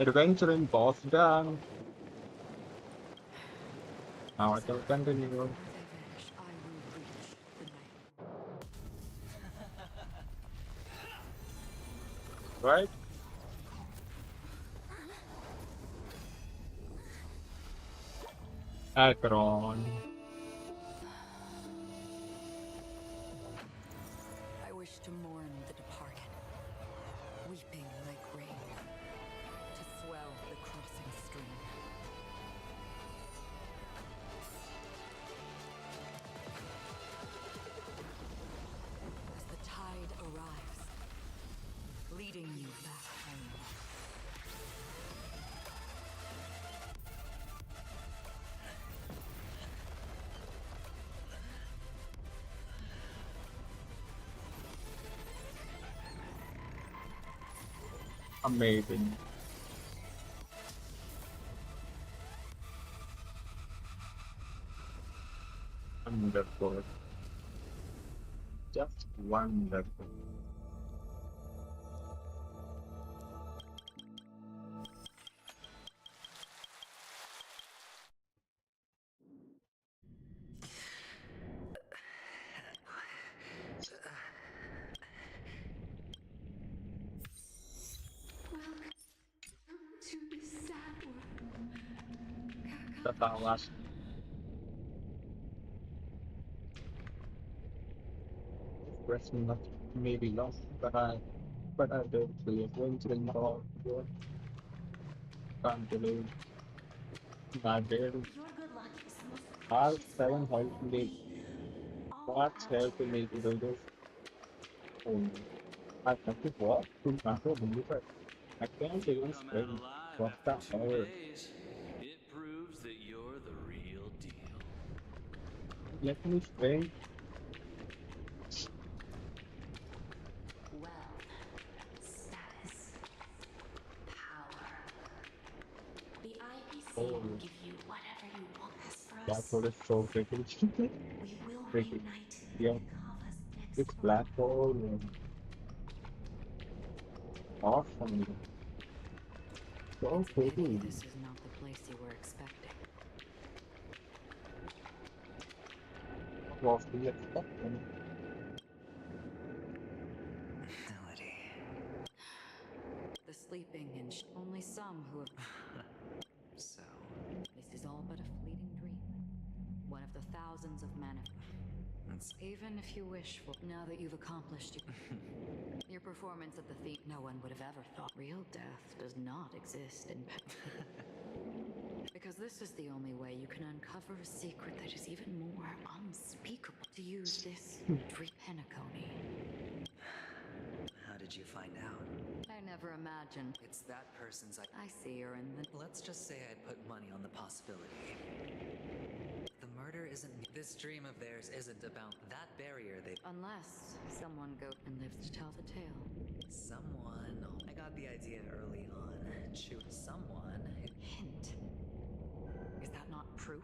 Adventuring boss down. Now I can continue. Where they vanish, I will reach the night. Right? Akron. I wish to mourn the departed, weeping like rain, to swell the crossing stream. As the tide arrives, leading you back home. Amazing. Wonderful. Just wonderful. To the sad world. That's our last. Expression not maybe lost, but I don't see adventuring boss. Can't believe. Not really. Your good luck is the most Our precious seven wealth helped me. all What's our helping me to do this? Oh, I have to walk to control the mover. I can't You even come out spring. alive What the after 2 hell? days. It proves that you're the real deal. Let me spring. wealth, status, power. The IPC Oh, will give you whatever you want. As for that us, hole is so pretty. we will Pretty. reunite Yeah, in Kava's next it's throne. black hole and awesome. So It's a pity pretty. this is not the place you were expecting. What was the expecting? Melody. The sleeping and only some who have. So, This is all but a fleeting dream. One of the thousands of it's Even if you wish for. Now that you've accomplished your performance at the theme, no one would have ever thought real death does not exist in. Because this is the only way you can uncover a secret that is even more unspeakable. To use this Penacony. how did you find out? I never imagined. It's that person's. I see her in the. Let's just say I put money on the possibility. The murder isn't. This dream of theirs isn't about that barrier they. Unless someone goes and lives to tell the tale. Someone. I got the idea early on. Shoot, someone. Hint. Is that not proof?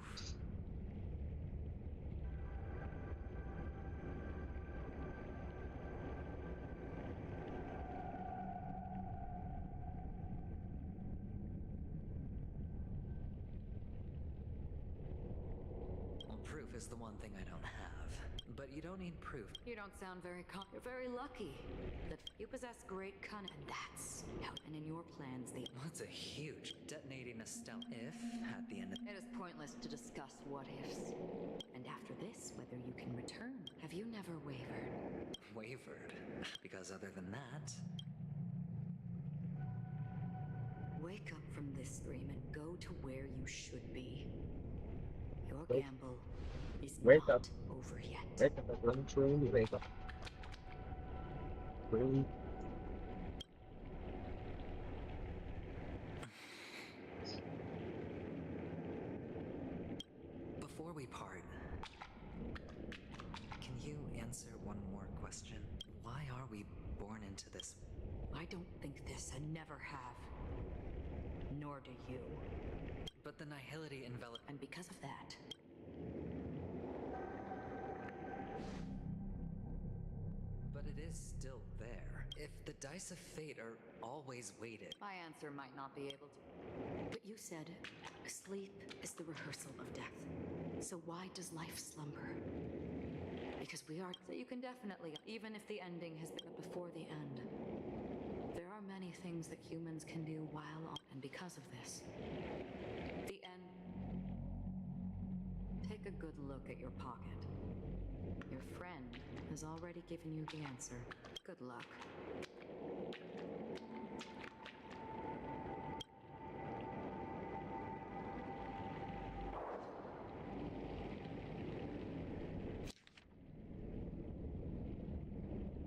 Well, proof is the one thing I don't have. But you don't need proof. You don't sound very You're very lucky that you possess great cunning, and that's how. And in your plans, the. What's a huge detonating a stealth if at the end of. It is pointless to discuss what ifs. And after this, whether you can return. Have you never wavered? Wavered. Because other than that. Wake up from this dream and go to where you should be. Your Wake- gamble is wake not up. over yet. Wake up, adventuring, wake up. Really? Before we part, can you answer one more question? Why are we born into this? I don't think this and never have. Nor do you. But the nihility enveloped. And because of that, But it is still there. If the dice of fate are always weighted, My answer might not be able to. But you said sleep is the rehearsal of death. So why does life slumber? Because we are. So you can definitely, even if the ending has been before the end. There are many things that humans can do while on, and because of this, the end. Take a good look at your pocket. Your friend has already given you the answer. Good luck.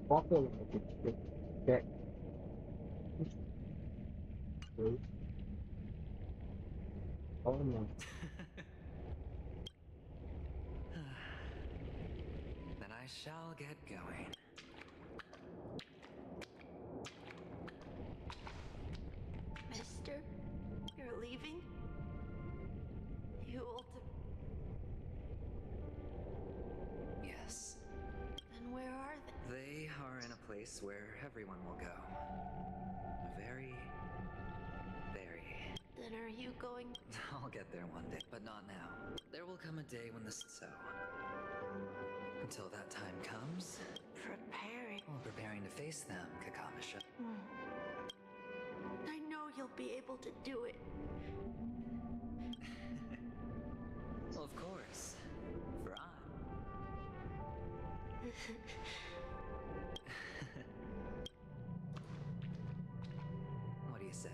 Bottle get oh no. then I shall get going. Mister, you're leaving? You Yes. And where are they? They are in a place where everyone will go. Very. Then are you going? I'll get there one day, but not now. There will come a day when so. Until that time comes, Preparing. preparing to face them, Kakamisha. I know you'll be able to do it. Well, of course. For I. What do you say?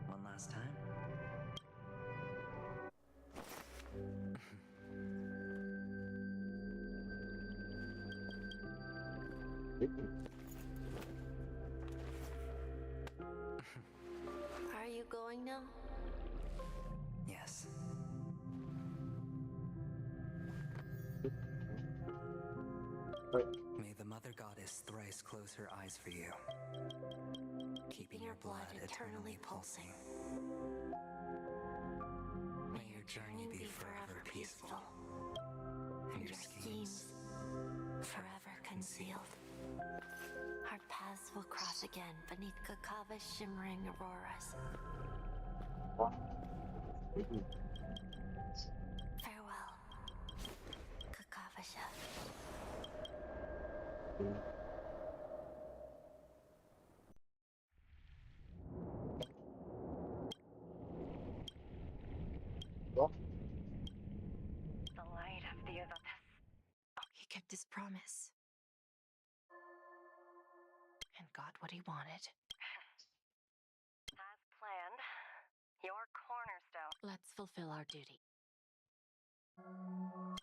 One last time? Are you going now? Yes. May the Mother Goddess thrice close her eyes for you, keeping your blood eternally pulsing. May your journey be forever peaceful, and your schemes forever concealed. Our paths will cross again beneath Kakava's shimmering auroras. Farewell, Kakavasha. The light of the other. He kept his promise. And got what he wanted. As planned, your cornerstone. Let's fulfill our duty.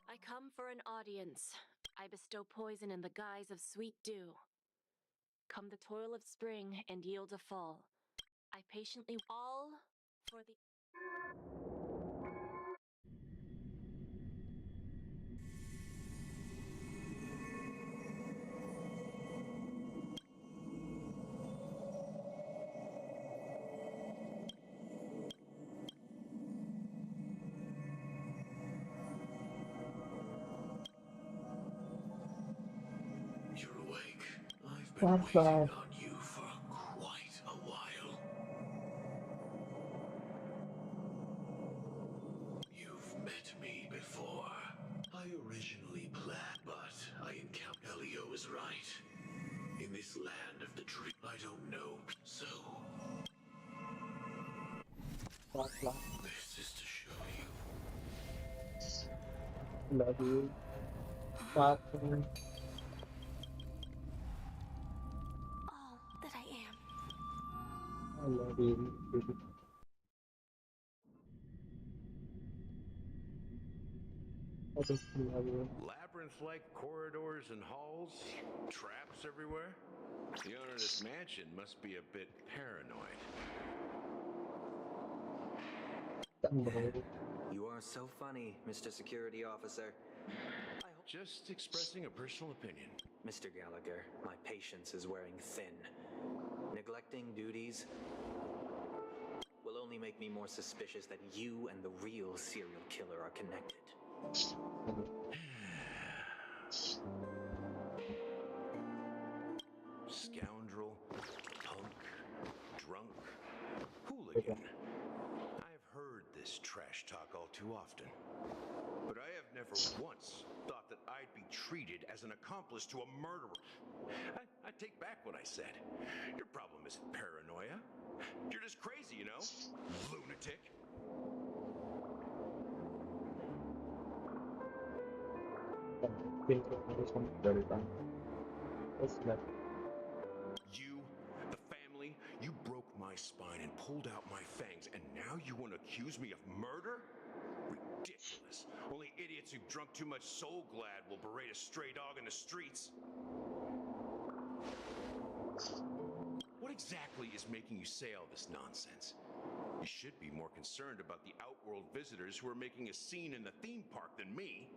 I come for an audience. I bestow poison in the guise of sweet dew. Come the toil of spring and yield a fall. I patiently all for the... You're awake. I've been waiting on you for quite a while. You've met me before. I originally planned, but I encountered Elio was right. In this land of the dream, I don't know. So, this is to show you. Love you. Bottle. All that I am. I love you. I just love you. Labyrinth-like corridors and halls, traps everywhere. The owner of this mansion must be a bit paranoid. You are so funny, Mr. Security Officer. Just expressing a personal opinion. Mr. Gallagher, my patience is wearing thin. Neglecting duties will only make me more suspicious that you and the real serial killer are connected. Scoundrel again. I have heard this trash talk all too often. But I have never once thought that I'd be treated as an accomplice to a murderer. I take back what I said. Your problem isn't paranoia. You're just crazy, you know? Lunatic. You, the family, you broke my spine and pulled out my fangs, and now you want to accuse me of murder? Ridiculous. Only idiots who've drunk too much Soul Glad will berate a stray dog in the streets. What exactly is making you say all this nonsense? You should be more concerned about the Outworld visitors who are making a scene in the theme park than me.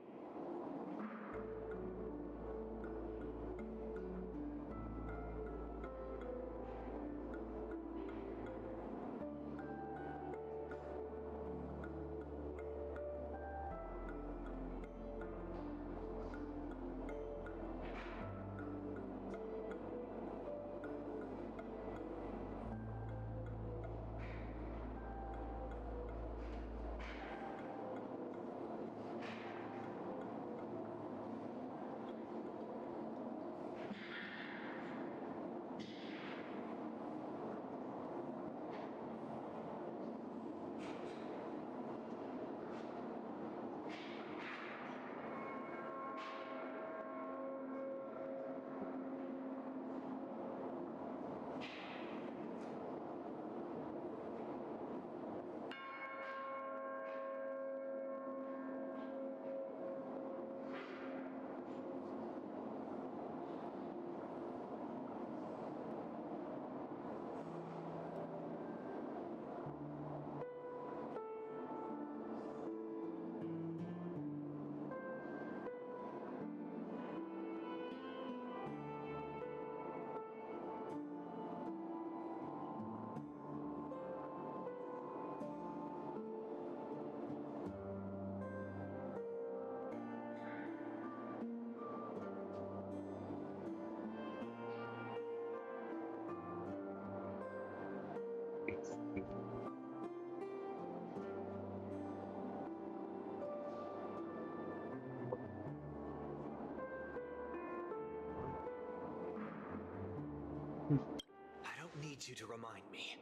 I don't need you to remind me.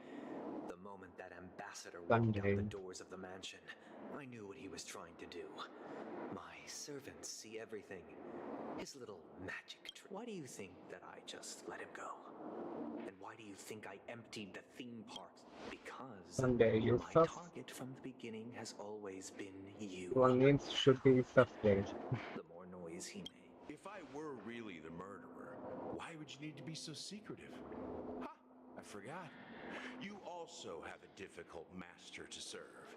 The moment that ambassador walked out the doors of the mansion, I knew what he was trying to do. My servants see everything. His little magic trick. Why do you think that I just let him go? And why do you think I emptied the theme park? Because my target from the beginning has always been you. Your names should be sustained. The more noise he made. If I were really the murderer, why would you need to be so secretive? Ha! I forgot. You also have a difficult master to serve,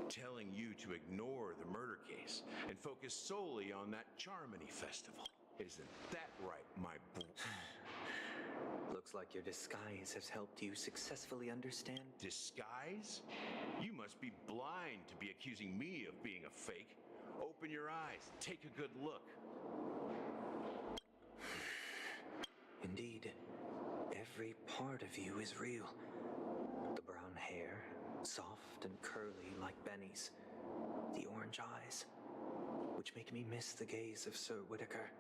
telling you to ignore the murder case and focus solely on that Charmony festival. Isn't that right, my Looks like your disguise has helped you successfully understand. Disguise? You must be blind to be accusing me of being a fake. Open your eyes, take a good look. Indeed, every part of you is real. The brown hair, soft and curly like Benny's. The orange eyes, which make me miss the gaze of Sir Whitaker.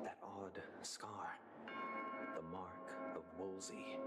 That odd scar, the mark of Wolsey.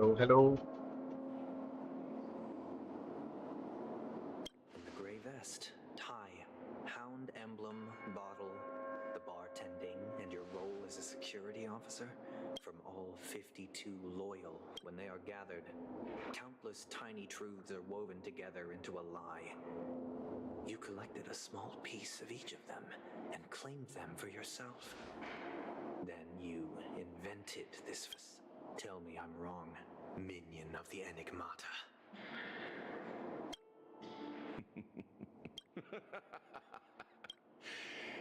Hello, hello. In the gray vest, tie, hound emblem, bottle, the bartending, and your role as a security officer. From all 52 loyal, when they are gathered, countless tiny truths are woven together into a lie. You collected a small piece of each of them and claimed them for yourself. Then you invented this. Tell me I'm wrong, minion of the Enigmata.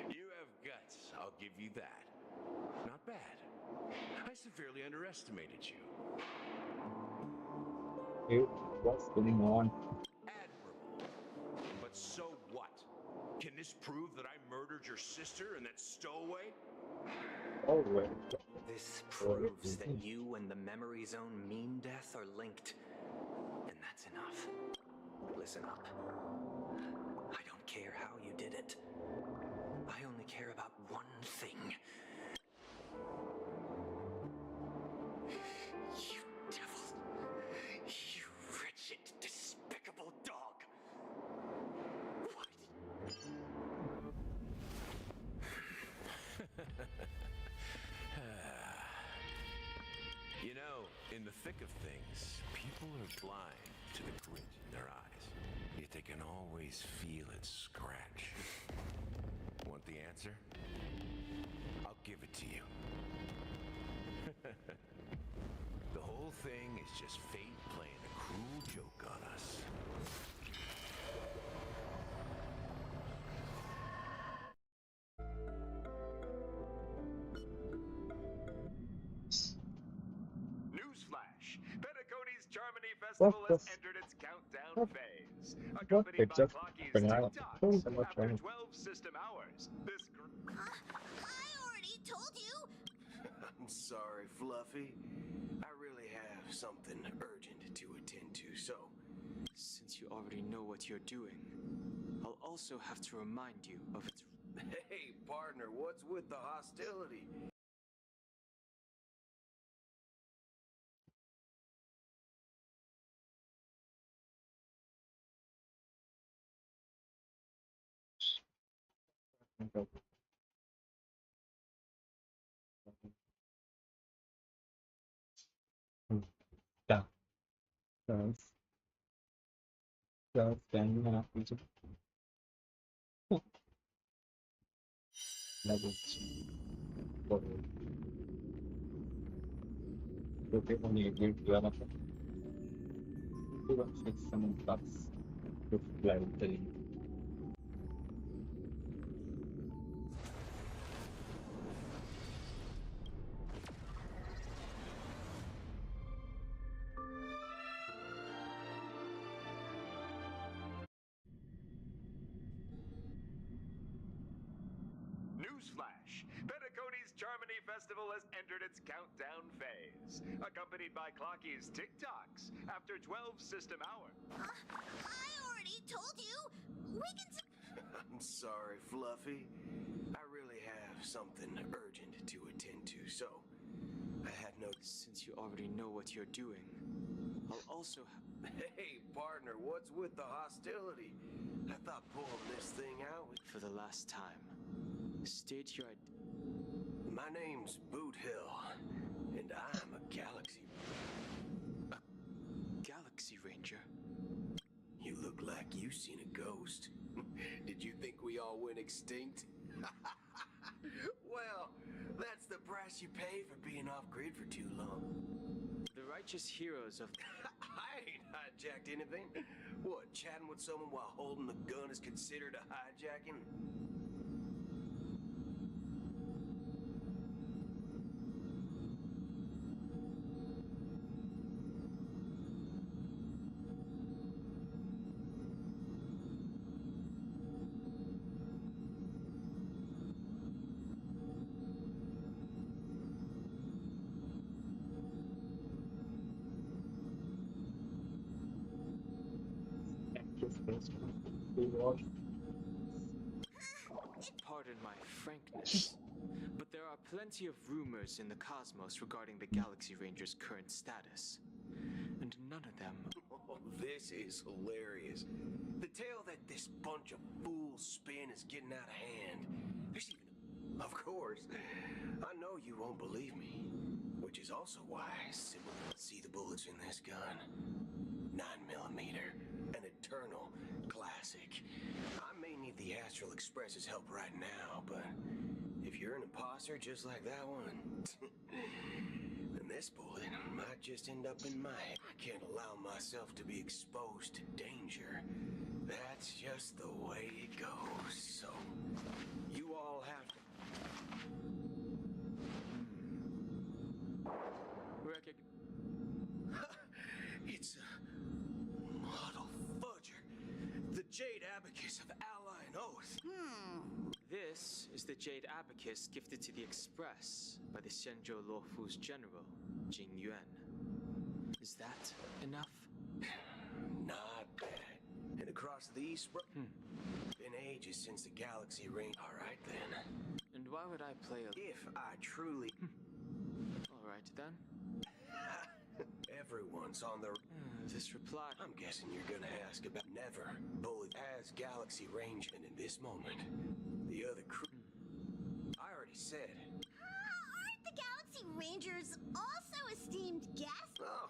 You have guts, I'll give you that. Not bad. I severely underestimated you. Hey, what's going on? Admirable. But so what? Can this prove that I murdered your sister and that stowaway? Oh, wait. This proves that you and the Memory Zone meme death are linked. And that's enough. Listen up. I don't care how you did it. I only care about one thing. You devil. You wretched, despicable dog. What? You know, in the thick of things, people are blind to the grit in their eyes. Yet they can always feel it scratch. Want the answer? I'll give it to you. The whole thing is just fate playing a cruel joke on us. Newsflash! Penacony's Germany What Festival the has f- entered its countdown what, phase, what accompanied did by just Clocky's happen? I don't TikToks. know what's After wrong. 12 system hours, this I already told you. I'm sorry, Fluffy. I really have something urgent to attend to, so... Since you already know what you're doing, I'll also have to remind you of its... Hey, partner, what's with the hostility? Yeah, that's standing on a piece of luggage. Okay, only agreed to have a fix some bugs with clarity. Newsflash! Penacony's Germany Festival has entered its countdown phase, accompanied by Clocky's TikToks. After 12 system hours. I already told you. We can. I'm sorry, Fluffy. I really have something urgent to attend to, so... I had no... Since you already know what you're doing, I'll also have... Hey, partner, what's with the hostility? I thought pulling this thing out was... For the last time, state your... My name's Boot Hill, and I'm a Galaxy... Galaxy Ranger? You look like you seen a ghost. Did you think we all went extinct? Well, that's the price you pay for being off-grid for too long. The righteous heroes of... I ain't hijacked anything. What, chatting with someone while holding the gun is considered a hijacking? Pardon my frankness, but there are plenty of rumors in the cosmos regarding the Galaxy Ranger's current status. and none of them. Oh, this is hilarious. The tale that this bunch of fools spin is getting out of hand. There's even... Of course. I know you won't believe me. Which is also why I simply see the bullets in this gun. 9mm. An eternal classic. I may need the Astral Express's help right now, but if you're an imposter just like that one, then this bullet might just end up in my head. I can't allow myself to be exposed to danger. That's just the way it goes. So, you all have to... It's a model fudger. The Jade Abacus of Ally and Oath. This is the Jade Abacus gifted to the Express by the Xianzhou Luofu's general, Jing Yuan. Is that enough? Not bad. And across these... Been ages since the Galaxy Ring. All right, then. And why would I play a... If I truly... All right, then. Everyone's on the... This reply... I'm guessing you're gonna ask about Never. Bullet as Galaxy Range, and in this moment, the other crew... I already said. Aren't the Galaxy Rangers also esteemed guests? Oh,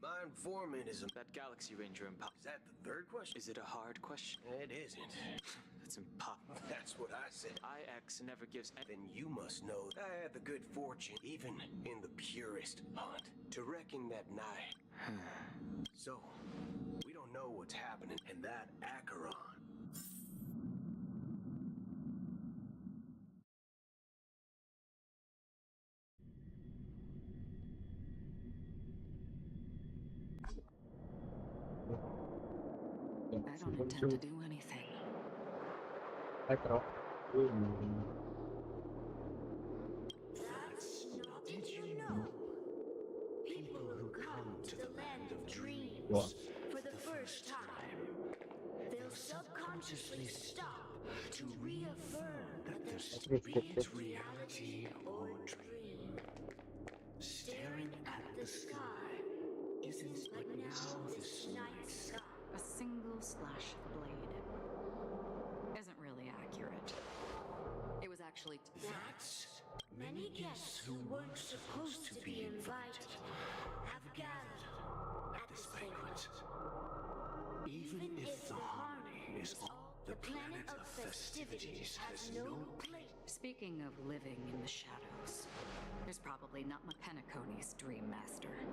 my informant is a... That Galaxy Ranger Is that the third question? Is it a hard question? It isn't. That's impossible. That's what I said. IX never gives... Then you must know I had the good fortune, even in the purest hunt, to reckon that night. So, we don't know what's happening in that Acheron. I don't intend to do anything. Did you know? People who come to the land of dreams for the first time, they'll subconsciously stop to reaffirm that there's be it reality or dream. Staring at the sky isn't like now this night sky. A single slash of the blade isn't really accurate. It was actually... That's many guests who weren't supposed to be invited have gathered at this banquet. Even if the harmony is all, the planet of festivities has no place. Speaking of living in the shadows, there's probably not my Penacony's dream master.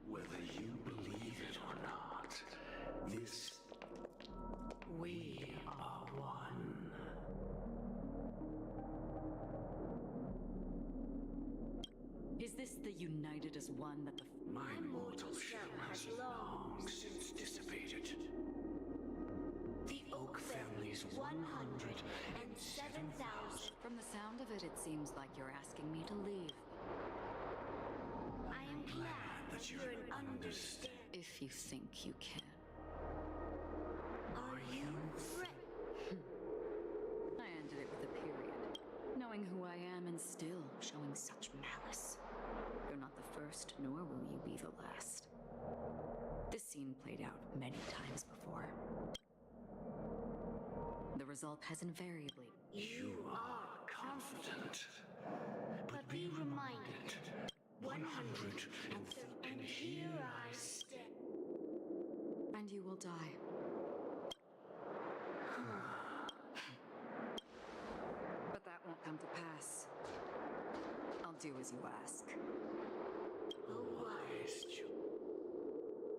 Whether you believe it or not, we are one. Is this the united as one that the... My mortal shell has long since dissipated. The Oak family's 107,000. From the sound of it, it seems like you're asking me to leave. I am glad that you're an understand. If you think you can. Are you friend? I ended it with a period. Knowing who I am and still showing such malice. You're not the first, nor will you be the last. This scene played out many times before. The result has invariably... You are confident. But be reminded, 130, and here I stand. And you will die. But that won't come to pass. I'll do as you ask. A wise choice.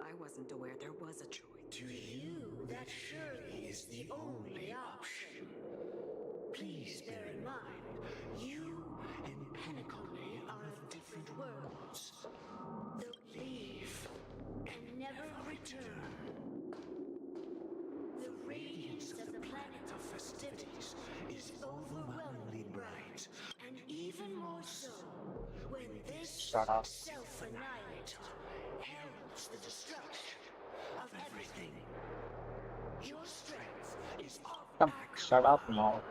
I wasn't aware there was a choice. To you, that surely is the only option. Please bear in mind, you and Penacony are of different worlds. They'll leave and never return. The radiance of the planet of festivities is overwhelmingly bright, and even more so when this self-annihilator heralds the destruction of everything. Your strength is of Shut up now.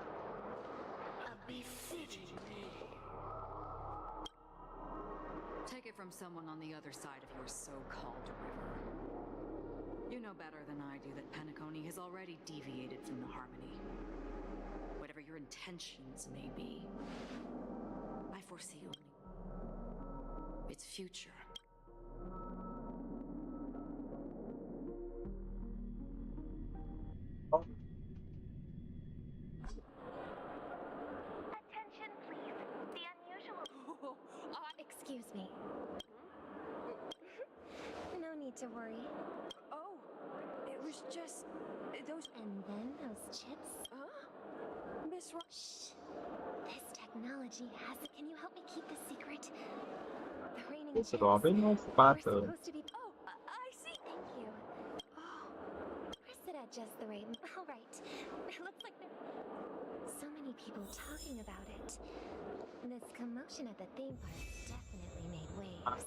a befitting name. someone on the other side of your so-called river. You know better than I do that Penacony has already deviated from the harmony. Whatever your intentions may be, I foresee only its future. Attention, please. The unusual. Excuse me. No need to worry. Oh, it was just those. And then those chips. Miss Ro- Shh. This technology has. Can you help me keep the secret? The raining It's chips Robin or were Sparta? supposed to be. Oh, I see. Thank you. Press it at just the right. All right. It looks like there. So many people talking about it. This commotion at the theme park definitely made waves.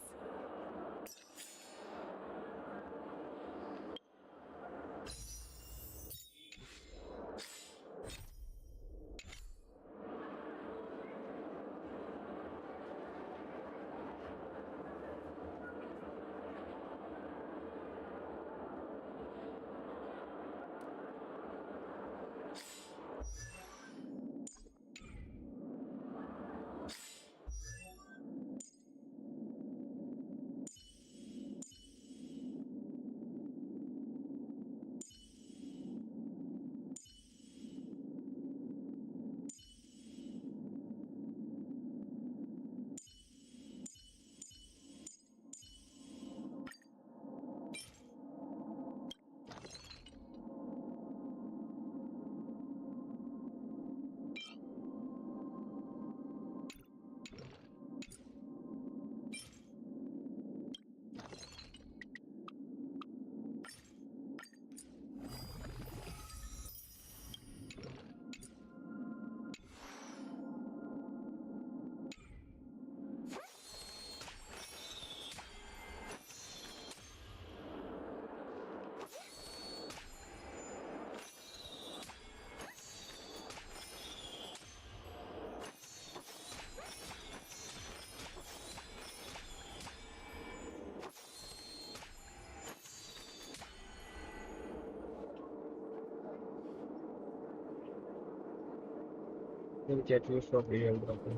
You'll get used to real Robin.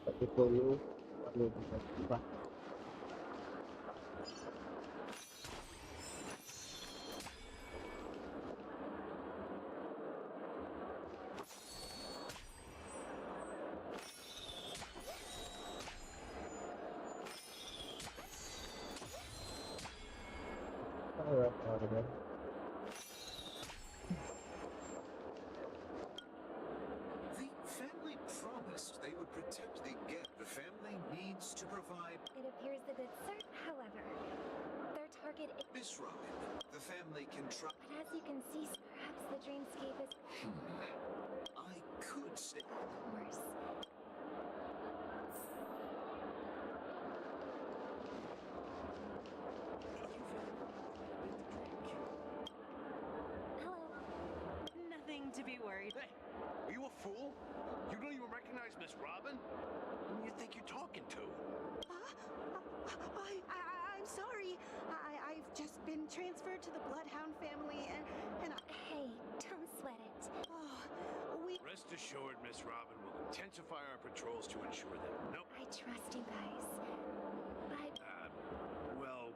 But before you will be back. Alright. The family promised they would protect the gift. The family needs to provide. It appears the good sir, however, their target is. Miss Robin, the family can try. But as you can see, perhaps the dreamscape is. I could say. Worse. Hello. Nothing to be worried. Hey, are you a fool? You don't even recognize Miss Robin? Who do you think you're talking to? I'm sorry. I've just been transferred to the Bloodhound family, and Hey, don't sweat it. we. Rest assured, Miss Robin will intensify our patrols to ensure that I trust you guys. But well,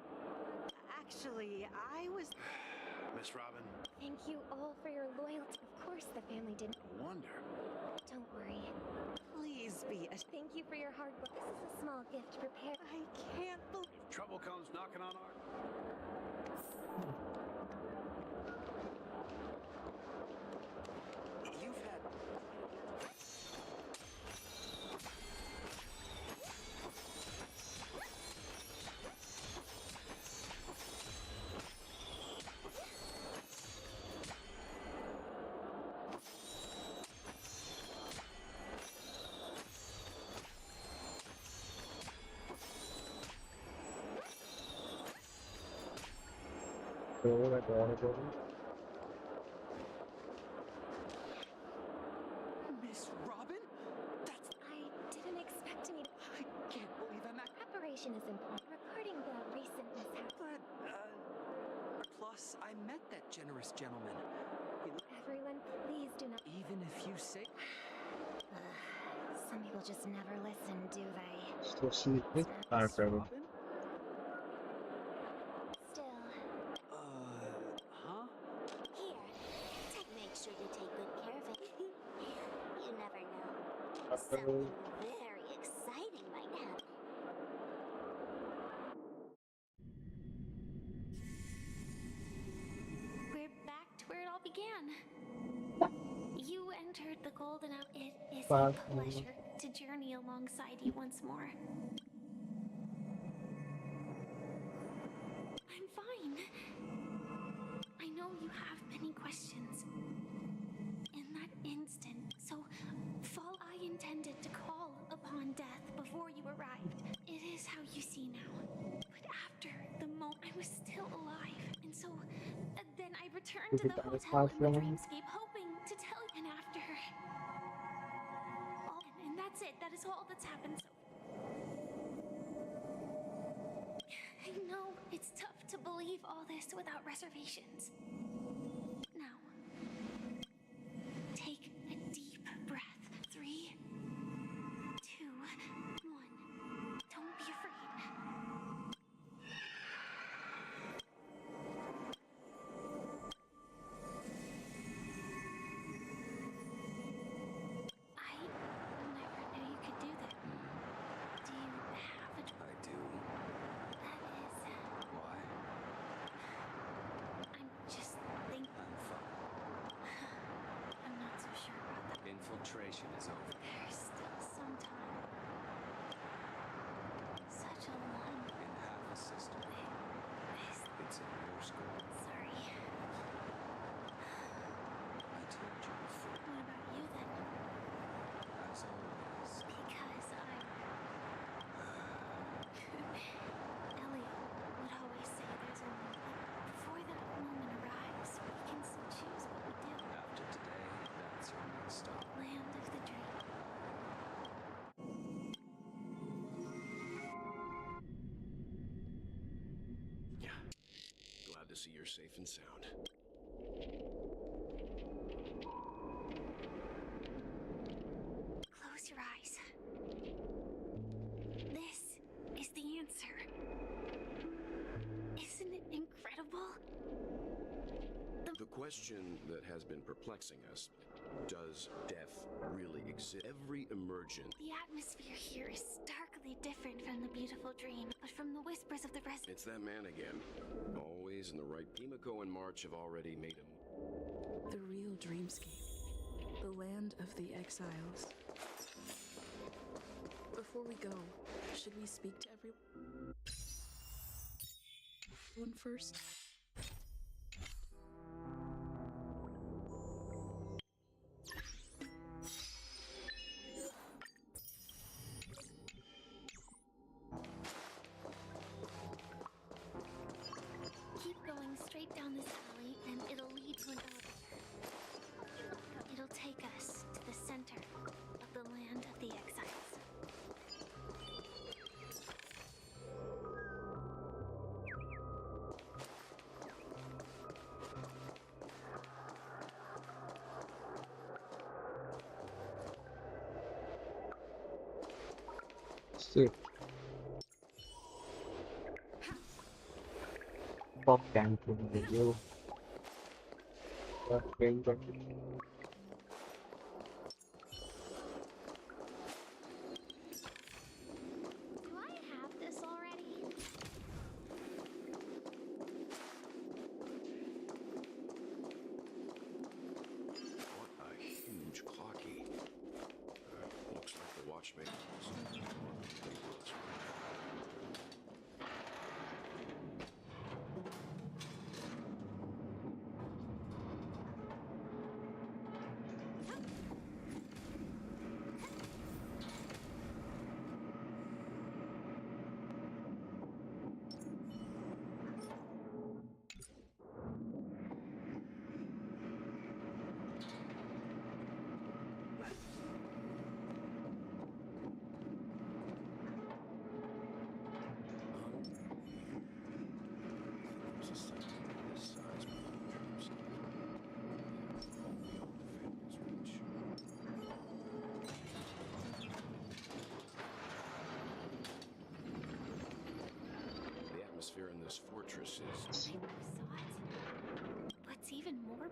Actually, I was. Miss Robin, thank you all for your loyalty. Of course, the family didn't. I wonder. Don't worry. Please be. Thank you for your hard work. This is a small gift prepared. I can't believe. If trouble comes knocking on our... You've had. Miss Robin? information is important regarding the recent mishap. But, plus, I met that generous gentleman. Everyone, please do not. Even if you say. Some people just never listen, do they? So she is our favorite. Still. Huh? Here, make sure you take good care of it. You never know. Something very exciting might happen. We're back to where it all began. You entered the Golden Hour. It is a pleasure to journey alongside you once more. I'm fine. I know you have many questions. In that instant, so I intended to call upon death before you arrived. It is how you see now. But after the moment, I was still alive. And so, then I returned to the hotel in the dreamscape, hoping to tell you. And after... And that's it. That is all that's happened so... I know it's tough to believe all this without reservations. Now, take a deep breath. 3, 2, 1. Don't be afraid. I never knew you could do that. Do you have a... I do. That is... Why? I'm just thinking... I'm fine. I'm not so sure about that. Infiltration is over. There's still some time. Such a long... In half a system. It's in your school. Sorry. I told you before. What about you then? As always. Because I'm... Elliot would always say there's only... Before that moment arrives, we can still choose what we do. After today, that's your next stop. Land of the dream. Yeah. Glad to see you're safe and sound. Close your eyes. This is the answer. Isn't it incredible? The question that has been perplexing us, does death really exist? Every emergent... The atmosphere here is starkly different from the beautiful dream, but from the whispers of the residents. It's that man again. Always in the right... Penacony and March have already made him. The real dreamscape. The land of the exiles. Before we go, should we speak to everyone first? Keep going straight down this alley, and it'll lead to an elevator. It'll take us to the center of the land of the exiles. Sick. Pop camping video. Game. Do I have this already? What a huge clocky. Looks like the watchmaker. atmosphere in this fortress is... What's even more...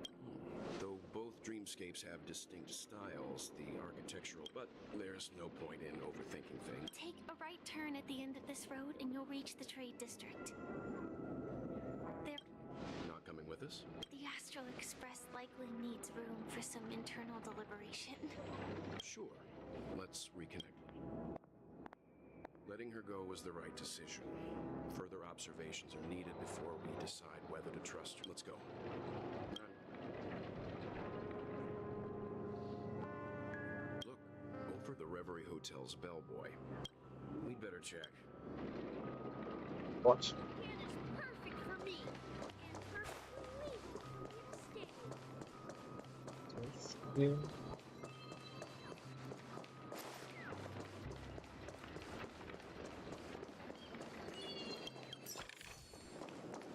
Though both dreamscapes have distinct styles, the architectural... But there's no point in overthinking things. Take a right turn at the end of this road and you'll reach the trade district. There... Not coming with us? The Astral Express likely needs room for some internal deliberation. Sure. Let's reconnect. Letting her go was the right decision. Further observations are needed before we decide whether to trust her. Let's go. Look, over the Reverie Hotel's bellboy. We'd better check. What? Perfect for me. And perfectly legal. Yeah.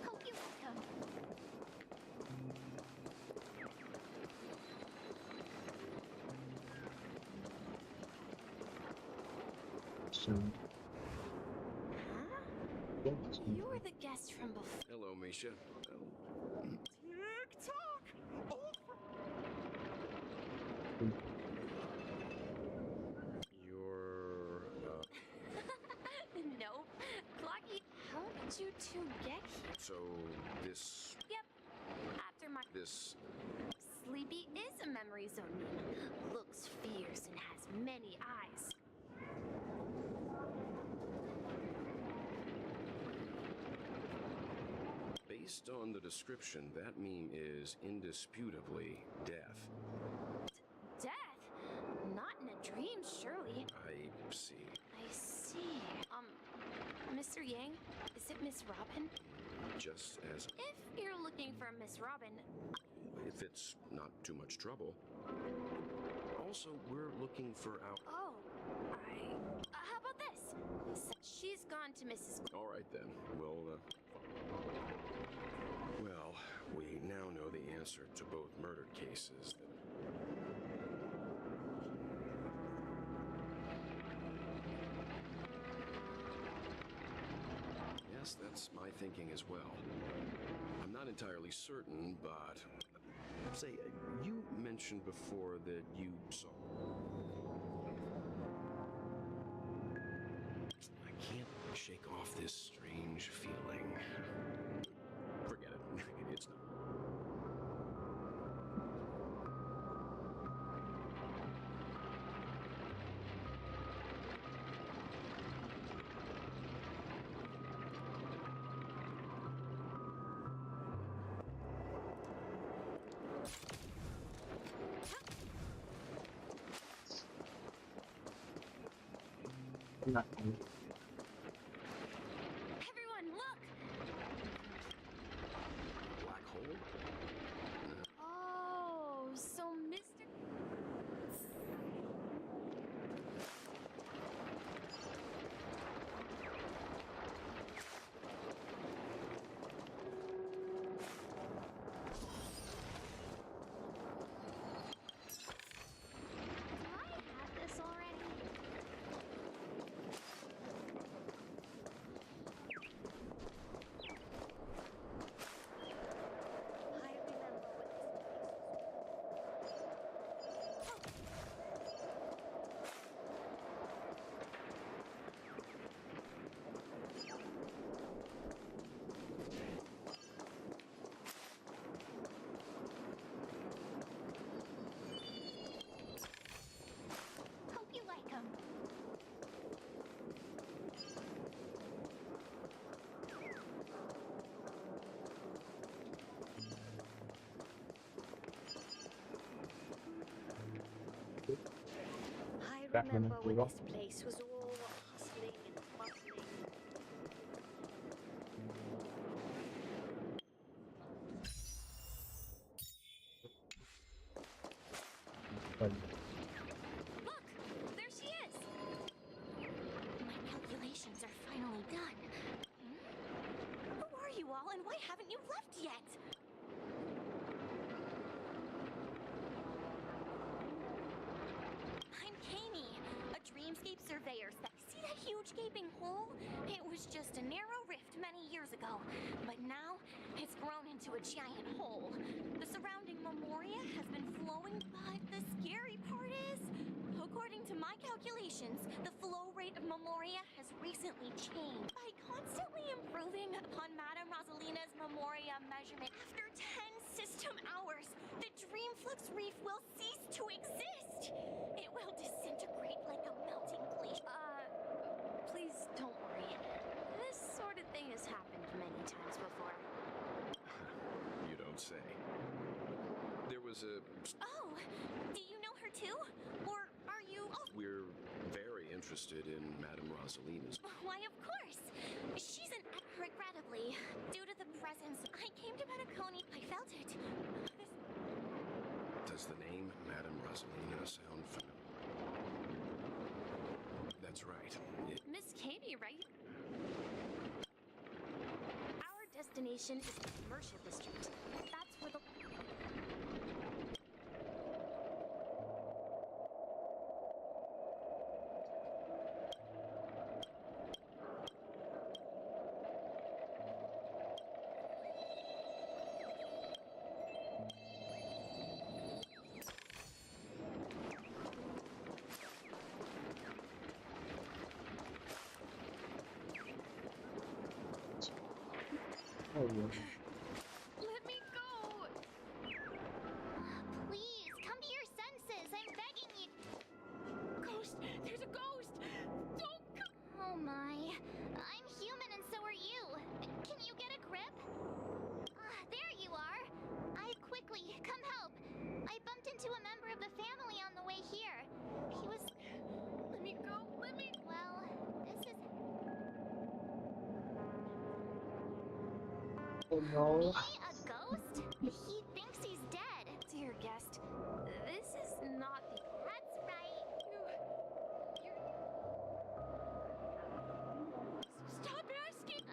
Hope you welcome. So. You were the guest from before. Hello, Misha. Tick-tock! You're... Nope. Clocky, how did you two get here? So, this... Yep. After my... This... Sleepy is a memory zone meme. Looks fierce and has many eyes. Based on the description, that meme is indisputably death. Death? Not in a dream, surely. I see. I see. Mr. Yang, is it Miss Robin? Just as... If you're looking for Miss Robin... If it's not too much trouble. Also, we're looking for our... Oh, how about this? She's gone to Mrs. All right, then. Well, we now know the answer to both murder cases. Yes, that's my thinking as well. I'm not entirely certain, but... Say, you mentioned before that you saw... I can't shake off this strange feeling. Forget it. It's not. Nothing. Everyone, look! Black hole? Oh, so Mr. Do I have this already? Hope you like them. I remember when this place was all hustling and bustling. Look! There she is! My calculations are finally done. Who are you all and why haven't you left yet? I'm Kami, a dreamscape surveyor. See that huge gaping hole, it was just a narrow rift many years ago. But now, it's grown into a giant hole. The surrounding Memoria has been flowing, but the scary part is, according to my calculations, the flow rate of Memoria has recently changed. By constantly improving upon Madame Rosalina's Memoria measurement, after 10 system hours, the Dreamflux Reef will cease to exist. It will disintegrate like a melting glacier. Please don't worry. This sort of thing has happened many times before. You don't say. There was a... Oh, do you know her too? Or are you... Oh. We're very interested in Madame Rosalina's. Why, of course. She's an... Regrettably, due to the presence, I came to Penacony. I felt it. Does the name Madame Rosalina sound familiar? That's right. Miss Katie, right? Our destination is Mership Street. That's where the... Oh, yeah. Let me go! Please, come to your senses. I'm begging you. Ghost! There's a ghost! Don't come! Oh my. I'm human and so are you. Can you get a grip? There you are. Quickly, come help. I bumped into a member of the family on the way here. He was... Let me go. Let me... Well, this is... Oh no. Me? A ghost? He thinks he's dead. Dear guest, this is not the... That's right. Stop asking!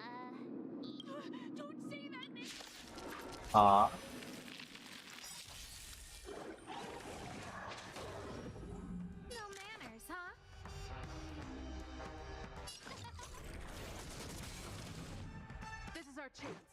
Don't say that name! No manners, huh? This is our chance.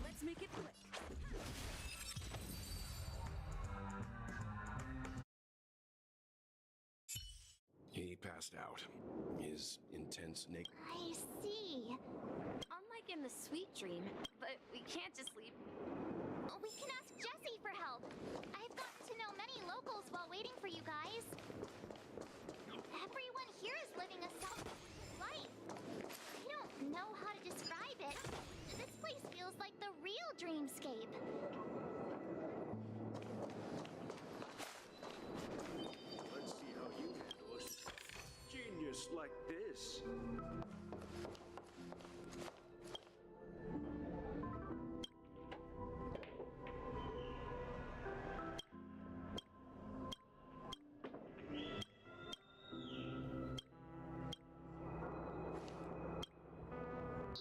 Let's make it quick. He passed out. His intense naked... I see. Unlike in the sweet dream, but we can't just leave. We can ask Jessie for help. I've gotten to know many locals while waiting for you guys. Everyone here is living a self-reliant life. I don't know how to describe it. This place feels like the real dreamscape. Let's see how you handle a genius like this.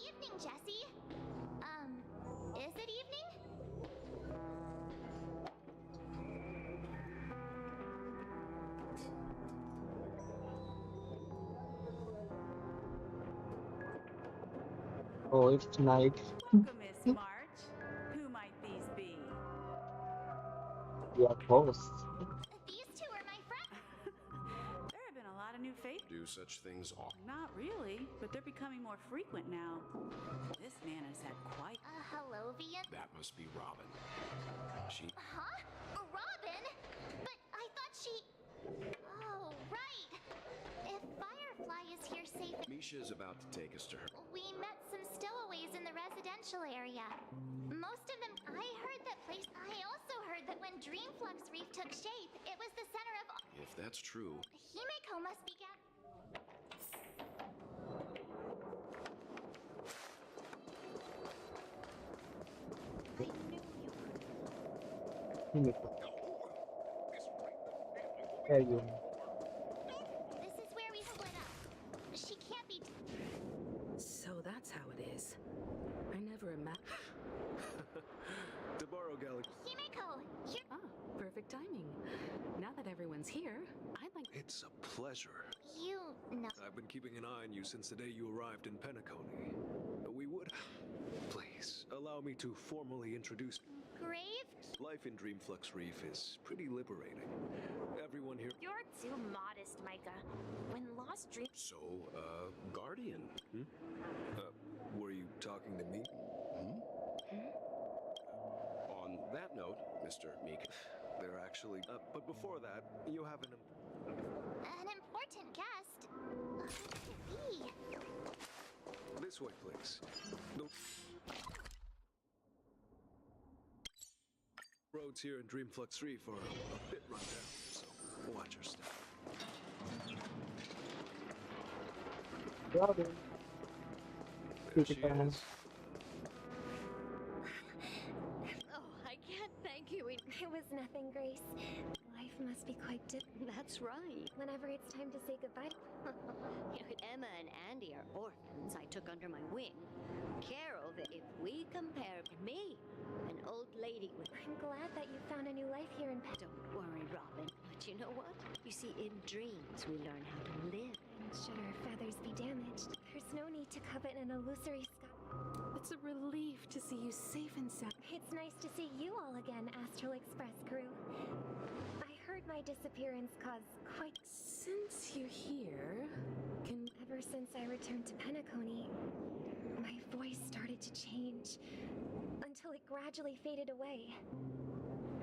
Evening, Jessie. Is it evening? Oh, it's night. Welcome, Miss March. Who might these be? We are hosts. These two are my friends. There have been a lot of new faces. Do such things often? Not really, but they're becoming more frequent now. This man has had quite... Hello, Vian. That must be Robin. She... Huh? Robin? But I thought she... Oh, right. If Firefly is here safe... Misha's about to take us to her. We met some stowaways in the residential area. Most of them... I heard that place... I also heard that when Dreamflux Reef took shape, it was the center of... If that's true... Himeko must be... Ini tuh. Yun. This is where we split up. She can't be. So that's how it is. I never imagined. Tomorrow, Galaxy. Himeko, here. Ah, perfect timing. Now that everyone's here, I'd like. It's a pleasure. You know. I've been keeping an eye on you since the day you arrived in Penacony. We would. Please, allow me to formally introduce. Grave? Life in Dreamflux Reef is pretty liberating. Everyone here. You're too modest, Micah. When Lost Dream. So, Guardian. Were you talking to me? On that note, Mr. Meek, they're actually. But before that, you have an important guest. Who could it be? This way, please. The roads here in Dreamflux Reef are a bit run down, so watch your step. Robin. There she is. Oh, I can't thank you. It was nothing, Grace. Life must be quite different. That's right. Whenever it's time to say goodbye. Emma and Andy are orphans I took under my wing. Carol, if we compare me, an old lady with... I'm glad that you found a new life here in Don't worry, Robin. But you know what? You see, in dreams, we learn how to live. And should our feathers be damaged, there's no need to covet an illusory sky. It's a relief to see you safe and sound. It's nice to see you all again, Astral Express crew. I heard my disappearance caused quite... Since you're here, can... Ever since I returned to Penacony, my voice started to change, until it gradually faded away.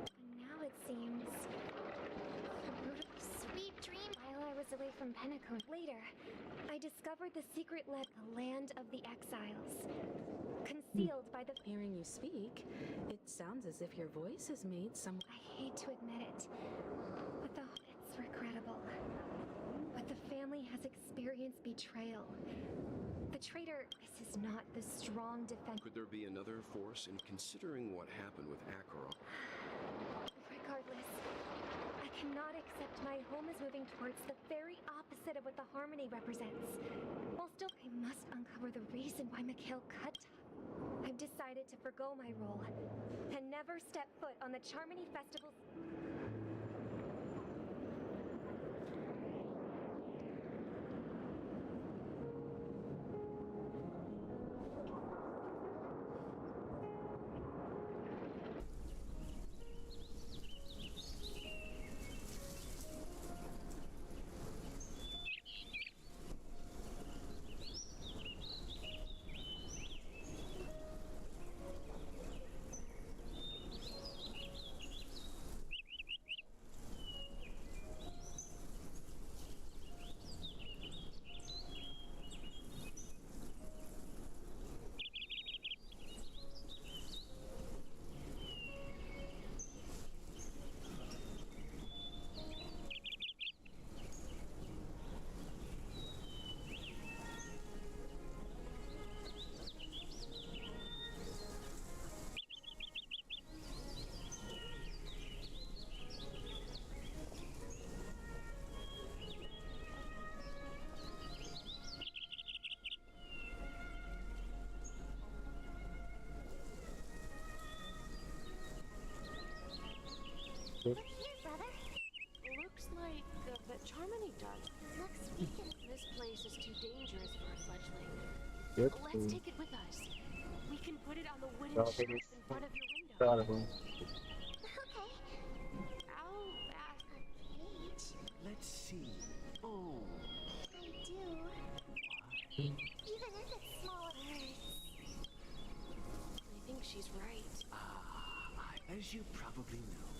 And now it seems... Sweet dream. While I was away from Penacony, later, I discovered the secret land of the exiles. Concealed by the... Hearing you speak, it sounds as if your voice has made some... I hate to admit it, but it's regrettable. But the family has experienced betrayal. The traitor, this is not the strong defense. Could there be another force in considering what happened with Acheron? Regardless, I cannot accept my home is moving towards the very opposite of what the Harmony represents. While still, I must uncover the reason why Mikhail cut. I've decided to forgo my role and never step foot on the Charmony Festival's... Look here, brother. Looks like the Charmony does. Looks weak. This place is too dangerous for a fledgling. Good. Let's take it with us. We can put it on the wooden Well, shelf it is- in front of your window. Probably. Okay. Ow, back. A cage. Let's see. Oh. I do. Even if it's small, it hurts. I think she's right. As you probably know,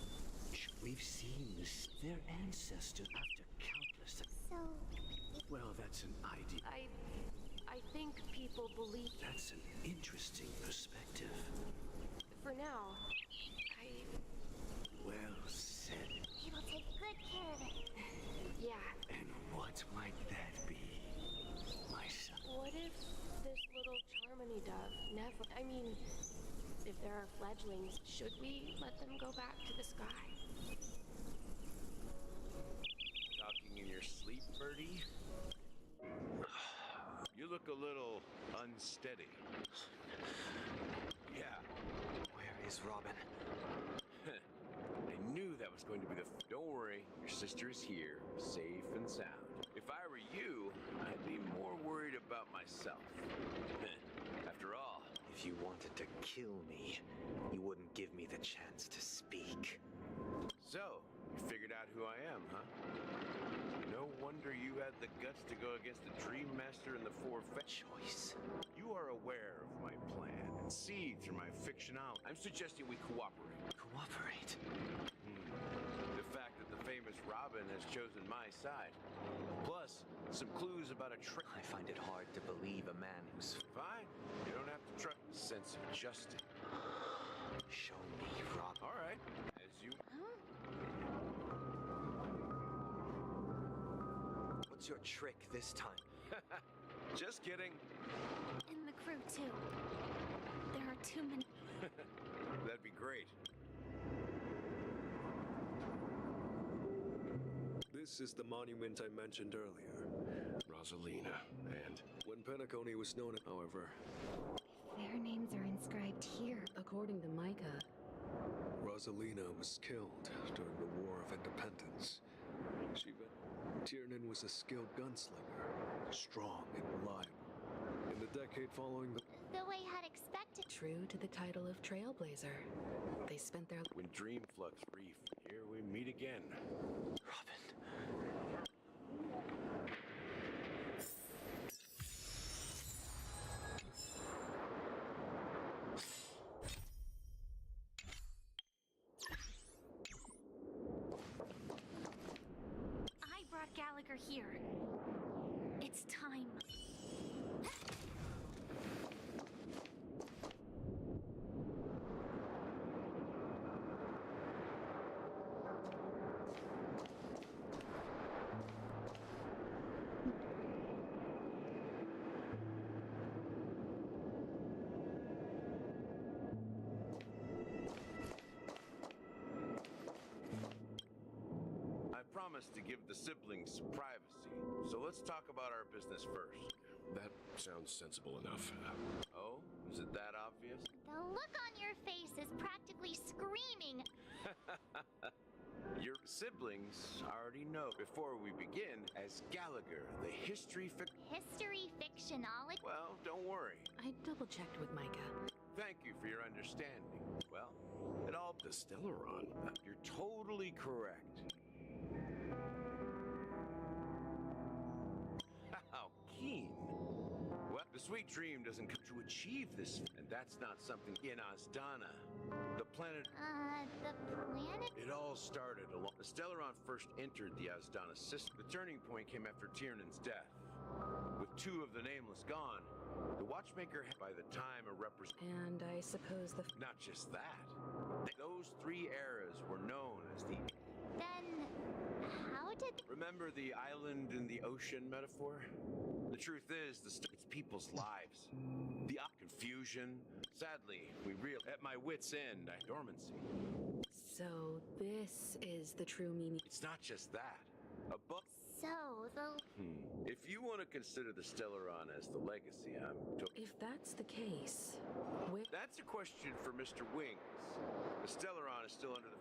we've seen their ancestors after countless... So... Well, that's an idea. I think people believe... That's an interesting perspective. For now, Well said. He will take good care of it. Yeah. And what might that be, my son? What if this little Charmony dove never... I mean, If there are fledglings, should we let them go back to the sky? Talking in your sleep, Birdie? You look a little unsteady. Yeah. Where is Robin? I knew that was going to be the... Don't worry, your sister is here, safe and sound. If I were you, I'd be more worried about myself. After all... If you wanted to kill me, you wouldn't give me the chance to speak. So, you figured out who I am, huh? No wonder you had the guts to go against the Dream Master and the Four Choice. You are aware of my plan and see through my fictionality. I'm suggesting we cooperate. Cooperate? The fact that the famous Robin has chosen my side. Plus, some clues about a trick. I find it hard to believe a man who's... Fine. You don't have to trust the sense of justice. Show me, Rob. All right. As you... What's your trick this time? Just kidding. And the crew, too. There are too many. That'd be great. This is the monument I mentioned earlier. Rosalina. And when Penacony was known, however... Their names are inscribed here. According to Micah, Rosalina was killed during the War of Independence. Tiernan was a skilled gunslinger, strong and reliable. In the decade following The way had expected. true to the title of Trailblazer, they spent their... When Dream Flux Reef, here we meet again. Robin. I brought Gallagher here. It's time. I promised to give the siblings privacy, so let's talk about our business first. That sounds sensible enough. Oh, is it that obvious? The look on your face is practically screaming. Your siblings already know. Before we begin, as Gallagher, the history Fictionology? Well, don't worry. I double-checked with Micah. Thank you for your understanding. Well, it all... The Stellaron. You're totally correct. How keen. Well, the sweet dream doesn't come to achieve this, and that's not something in Asdana. The planet... The planet? It all started along... The Stellaron first entered the Asdana system. The turning point came after Tiernan's death. With two of the Nameless gone, the Watchmaker had by the time a And I suppose the... Not just that. Those three eras were known as the... Then, how did... Remember the island in the ocean metaphor? The truth is, it's people's lives. The confusion. Sadly, we at my wit's end, dormancy. So this is the true meaning. It's not just that. A book. So, If you want to consider the Stellaron as the legacy, If that's the case, That's a question for Mr. Wings. The Stellaron is still under the...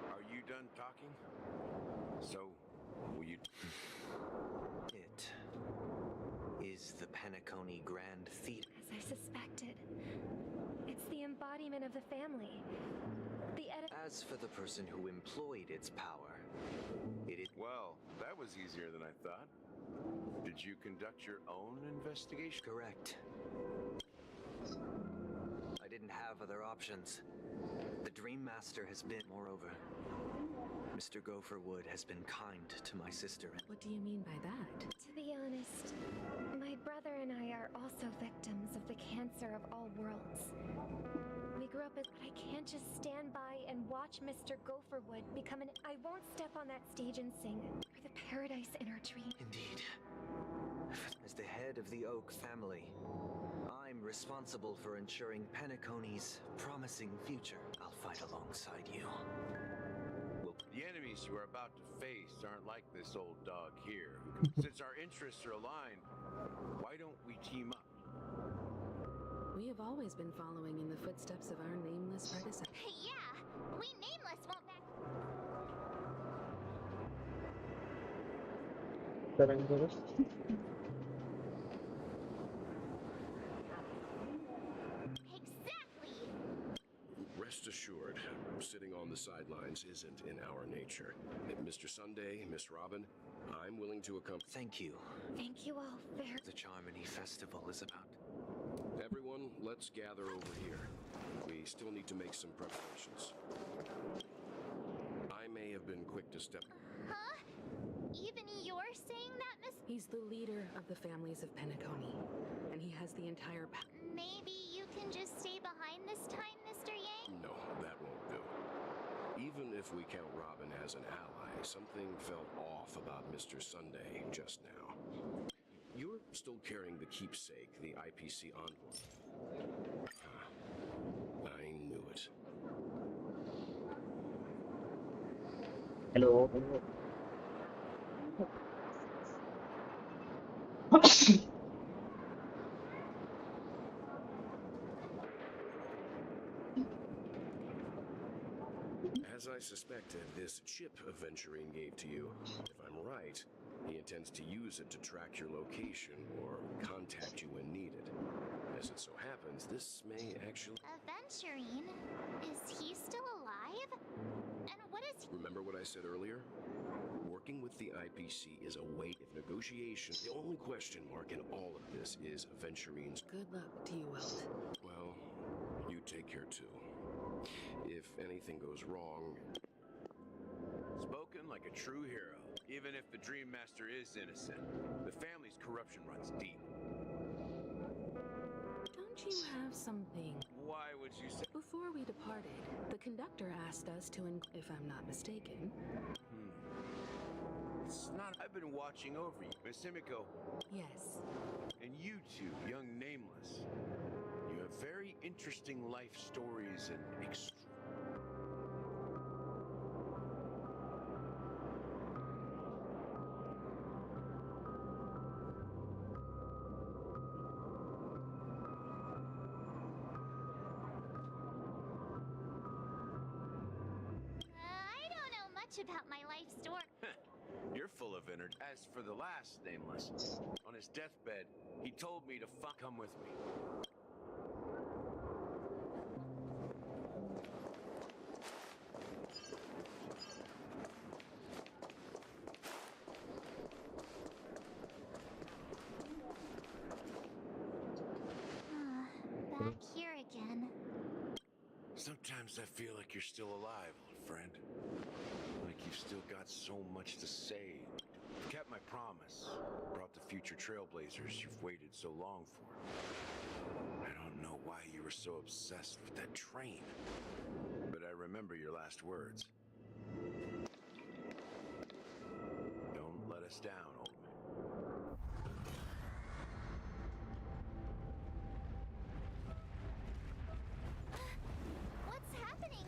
Are you done talking? So, will you... It is the Penacony Grand Theater. As I suspected. It's the embodiment of the family. As for the person who employed its power, it is... Well, that was easier than I thought. Did you conduct your own investigation? Correct. I didn't have other options. The Dream Master has been... Moreover, Mr. Gopherwood has been kind to my sister. What do you mean by that? To be honest, my brother and I are also victims of the cancer of all worlds. We grew up as... I can't just stand by and watch Mr. Gopherwood become an... I won't step on that stage and sing for the paradise in our dream. Indeed. As the head of the Oak family, I'm responsible for ensuring Penacony's promising future. I'll fight alongside you. The enemies you are about to face aren't like this old dog here. Since our interests are aligned, why don't we team up? We have always been following in the footsteps of our nameless predecessor. Yeah, we nameless won't back. Exactly. Rest assured, sitting on the sidelines isn't in our nature. Mr. Sunday, Miss Robin, I'm willing to accompany. Thank you. Thank you all very... The Charmony Festival is about... Everyone, let's gather over here. We still need to make some preparations. I may have been quick to step... Huh? Even you're saying that, Miss... He's the leader of the families of Penacony, and he has the entire... Maybe you can just stay behind this time, Mr. Yang? No, that won't do. Even if we count Robin as an ally, something felt off about Mr. Sunday just now. You're still carrying the keepsake, the IPC envoy. I knew it. Hello. As I suspected, this chip Aventurine gave to you, if I'm right, he intends to use it to track your location or contact you when needed. As it so happens, this may actually... Aventurine? Is he still alive? And what is he... Remember what I said earlier? Working with the IPC is a way of negotiation. The only question mark in all of this is Aventurine's... Good luck to you, Welt. Well, you take care too. If anything goes wrong... Spoken like a true hero. Even if the Dream Master is innocent, the family's corruption runs deep. Don't you have something? Why would you say... Before we departed, the conductor asked us to, if I'm not mistaken... It's not... I've been watching over you, Miss Himiko. Yes. And you two, young Nameless. You have very interesting life stories and I don't know much about my life story. You're full of energy. As for the last Nameless, on his deathbed, he told me to come with me. Back here again. Sometimes I feel like you're still alive, old friend. Like you've still got so much to say. You've kept my promise. Brought the future trailblazers you've waited so long for. I don't know why you were so obsessed with that train. But I remember your last words. Don't let us down, old man. What's happening?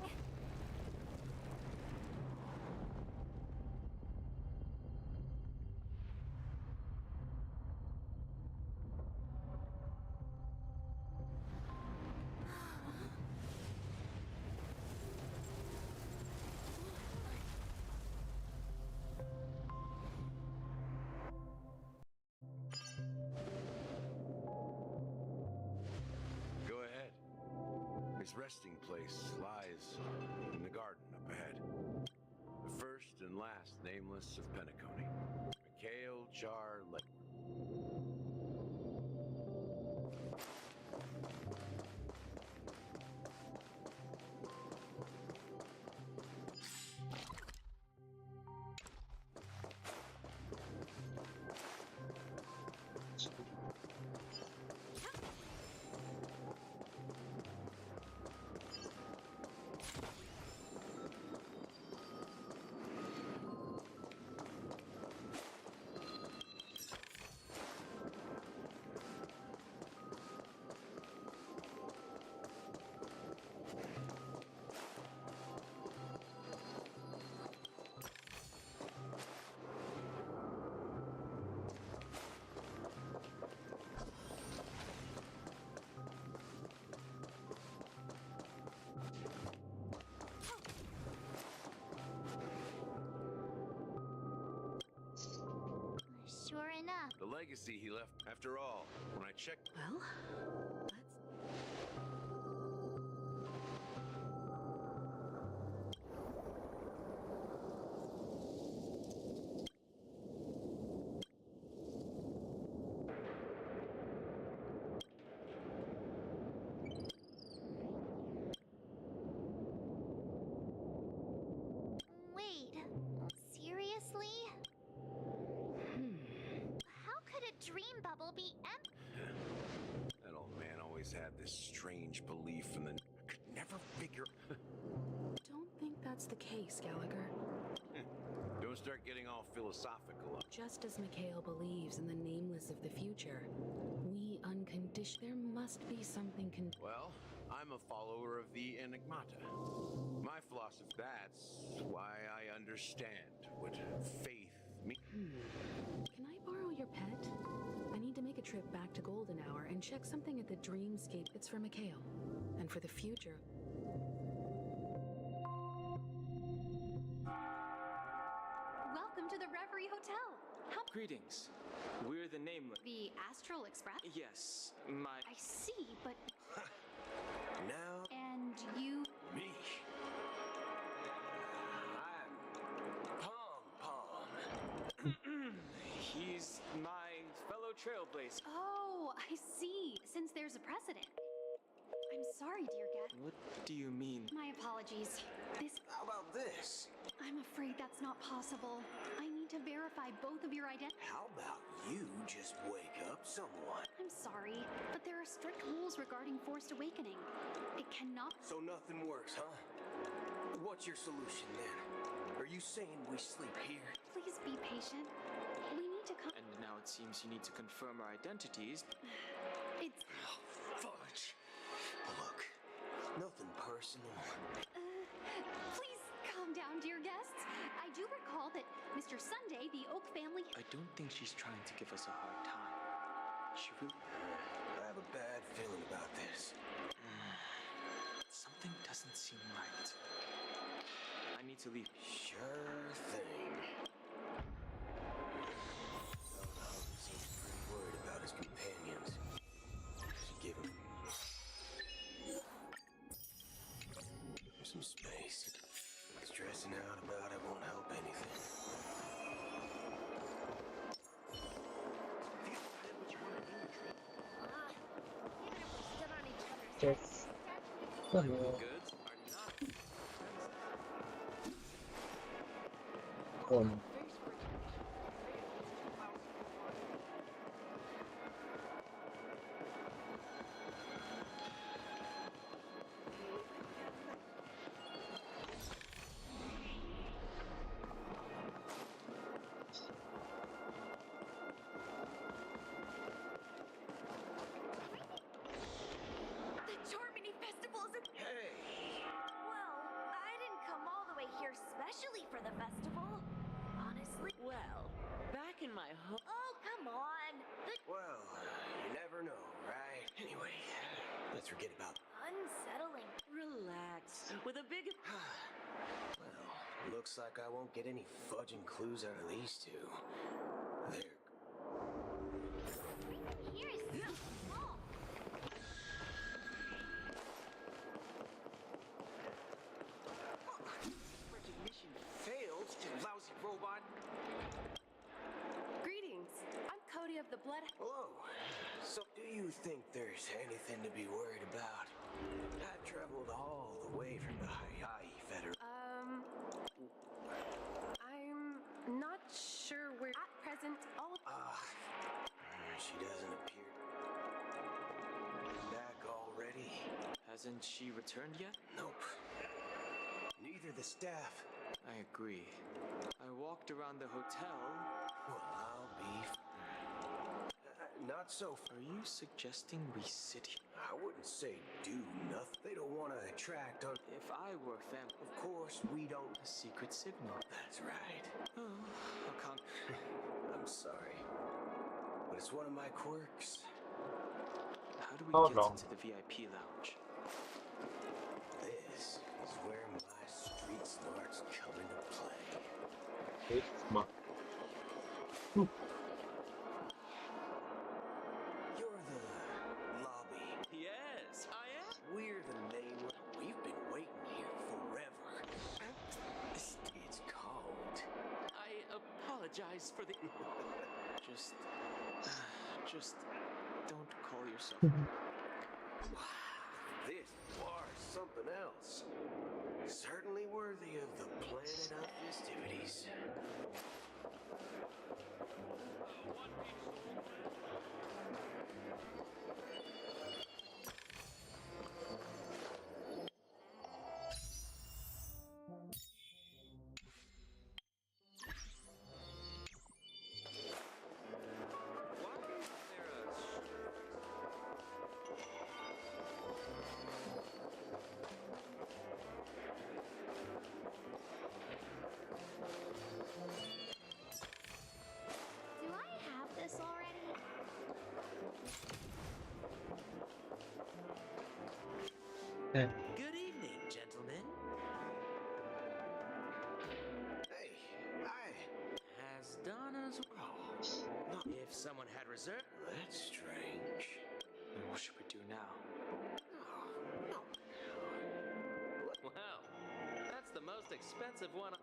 Go ahead. His resting place lies in the garden up ahead. The first and last Nameless of Penacony. Mikhail Char Lake. The legacy he left. After all, when I checked... Well, let's... Wait, seriously? How could a dream bubble be empty? That old man always had this strange belief in the... I could never figure... Don't think that's the case, Gallagher. Don't start getting all philosophical. Just as Mikhail believes in the nameless of the future, we unconditioned. There must be something Well, I'm a follower of the Enigmata. My philosophy, that's why I understand what faith means. Can I borrow your pet? I need to make a trip back to Golden Hour and check something at the Dreamscape. It's for Mikhail. And for the future. Welcome to the Reverie Hotel. Greetings. We're the Nameless. The Astral Express? Yes, my... I see, but... Now... And you... Me. I'm Pom Pom. He's my fellow trailblazer. Oh, I see. Since there's a precedent. I'm sorry, dear guest. What do you mean? My apologies. How about this? I'm afraid that's not possible. I need to verify both of your identities. How about you just wake up someone? I'm sorry, but there are strict rules regarding forced awakening. It cannot... So nothing works, huh? What's your solution then? Are you saying we sleep here? Please be patient. We need to come... And now it seems you need to confirm our identities. It's... Oh, fudge. Look, nothing personal. Please calm down, dear guests. I do recall that Mr. Sunday, the Oak family... I don't think she's trying to give us a hard time. She really... I have a bad feeling about this. Something doesn't seem right. I need to leave. Sure thing. He seems pretty worried about his companions. Should give him some space. Stressing out about it won't help anything. Yes. Hello. Goods are not... Con. The Charmony Festival is a... Hey! Well, I didn't come all the way here specially for the festival. Honestly. Well, back in my home... Oh, come on. Well, you never know, right? Anyway, let's forget about... Unsettling. Relax. With a big... Well, looks like I won't get any fudging clues out of these two. There. Here is so small. Recognition failed, you lousy robot. Greetings. I'm Cody of the Blood... Hello. So, do you think there's anything to be worried about? I've traveled all the way from the Hawaii Federation. I'm not sure where... At present, all... She doesn't appear back already. Hasn't she returned yet? Nope. Neither the staff. I agree. I walked around the hotel. Well, I'll be... not so... Are you suggesting we sit here? I wouldn't say do nothing. They don't want to attract on... If I were family... Of course, we don't... A secret signal. That's right. Oh, I can't... I'm sorry. But it's one of my quirks. How do we Oh, get no. into the VIP lounge? This is where my street smarts come into play. It's my... apologize for the. Just don't call yourself. Wow, this bar's something else. Certainly worthy of the planet of festivities. Do I have this already? Good evening, gentlemen. Hey, Has Donna's... Oh, if someone had reserved... that's strange. What should we do now? Well, that's the most expensive one.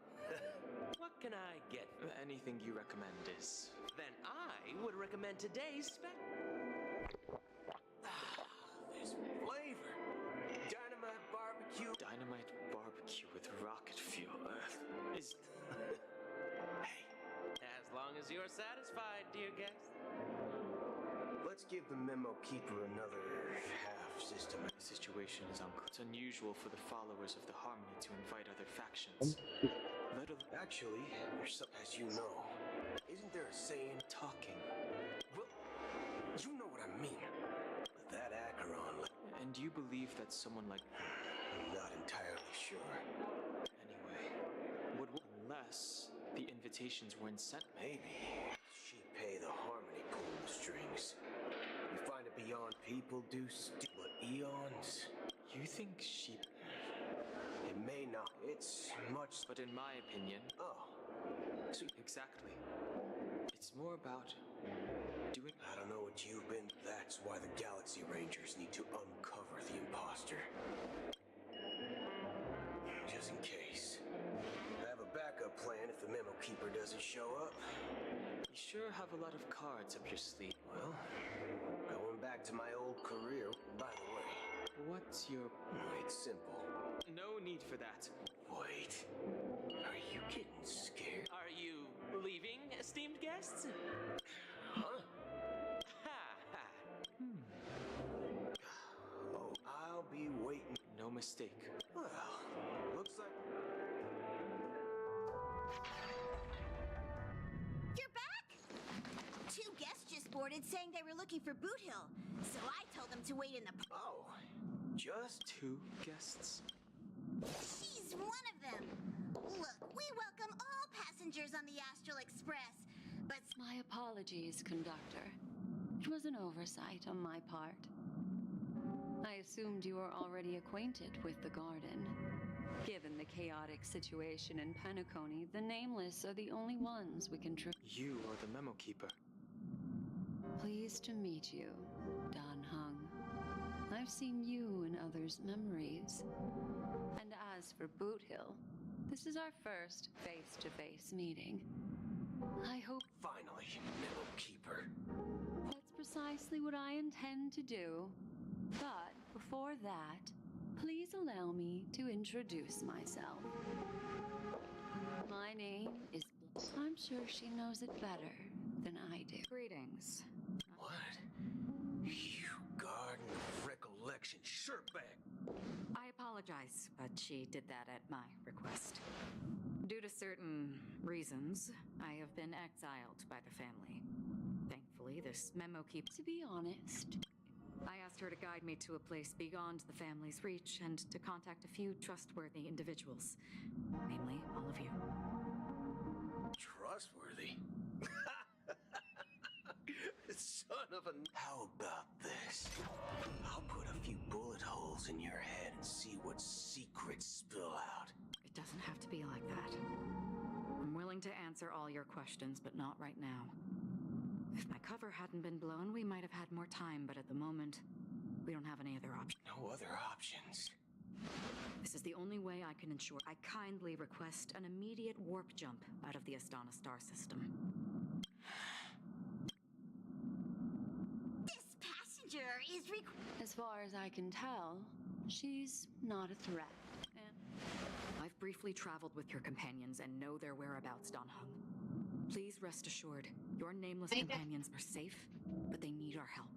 What can I get? Anything you recommend is. Then I would recommend today's This flavor. Dynamite barbecue. Dynamite barbecue with rocket fuel. Is. Hey, as long as you're satisfied, dear guest. Let's give the memo keeper another half system. The situation is unclear. It's unusual for the followers of the Harmony to invite other factions. Actually, there's some, as you know, isn't there a saying? Talking. Well, you know what I mean. But that Acheron. And you believe that someone like. I'm not entirely sure. Anyway, unless the invitations weren't sent. Maybe she'd pay the Harmony pull the strings. You find it beyond people do, but eons. You think she. It may not. It's much. But in my opinion. Oh. Exactly. It's more about doing. I don't know what you've been. That's why the Galaxy Rangers need to uncover the imposter. Just in case. I have a backup plan if the memo keeper doesn't show up. You sure have a lot of cards up your sleeve. Well, going back to my old career. By the way. What's your. It's simple. No need for that. Wait. Are you getting scared? Are you leaving, esteemed guests? Huh? Ha ha. Oh, I'll be waiting. No mistake. Well, looks like. You're back? Two guests just boarded saying they were looking for Boot Hill, so I told them to wait in the. Oh, just two guests? She's one of them. Look, we welcome all passengers on the Astral Express, but My apologies, conductor. It was an oversight on my part. I assumed you were already acquainted with the garden. Given the chaotic situation in Penacony, the Nameless are the only ones we can You are the memo keeper. Pleased to meet you, Dan Hung. I've seen you in others' memories. And as for Boot Hill, this is our first face-to-face meeting. I hope... Finally, memo keeper. That's precisely what I intend to do. But before that, please allow me to introduce myself. My name is... I'm sure she knows it better than I do. Greetings. What? You Garden of Recollection shirtbag. I apologize, but she did that at my request. Due to certain reasons, I have been exiled by the family. Thankfully, this memo keeps... To be honest, I asked her to guide me to a place beyond the family's reach and to contact a few trustworthy individuals. Namely, all of you. Trustworthy? Son of a... How about this? I'll put a few bullet holes in your head and see what secrets spill out. It doesn't have to be like that. I'm willing to answer all your questions, but not right now. If my cover hadn't been blown, we might have had more time, but at the moment, we don't have any other options. No other options? This is the only way I can ensure. I kindly request an immediate warp jump out of the Astana star system. This passenger is As far as I can tell, she's not a threat. I've briefly traveled with your companions and know their whereabouts, Danheng. Please rest assured, your nameless companions are safe, but they need our help.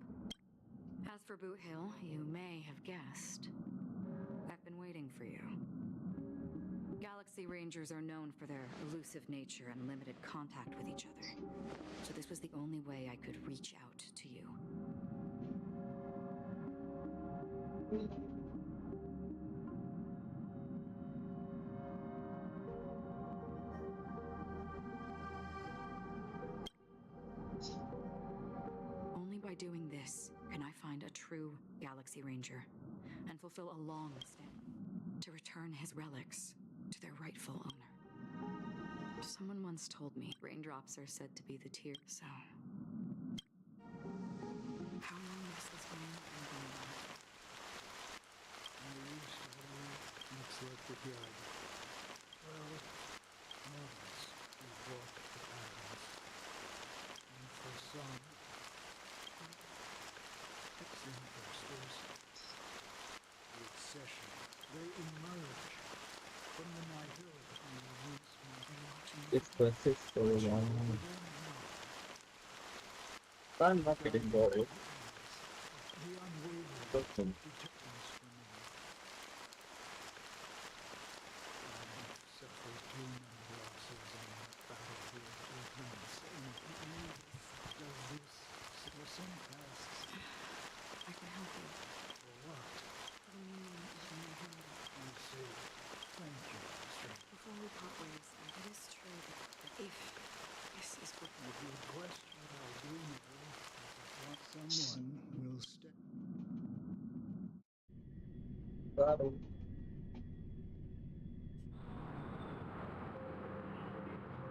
As for Boot Hill, you may have guessed. I've been waiting for you. Galaxy Rangers are known for their elusive nature and limited contact with each other. So this was the only way I could reach out to you. Only by doing this can I find a true Galaxy Ranger and fulfill a long stand to return his relics to their rightful owner. Someone once told me raindrops are said to be the tears, so... How long is this one been going on? Looks like the guide. Well, mortals who walk the paths. And for some, fixing posters. The obsession, they emerge from the nihility of It's versus so long. I'm not getting bored. the unwavering Awesome. deterrence for me. I've suffered too many losses on the battlefield to advance any need of this citizen tasks. I can help you. For what? For the meaning of my hand. I see. Thank you, Strange. Before we part ways, it is true that if this is what If you question what I do know, I want someone will step. Bravo.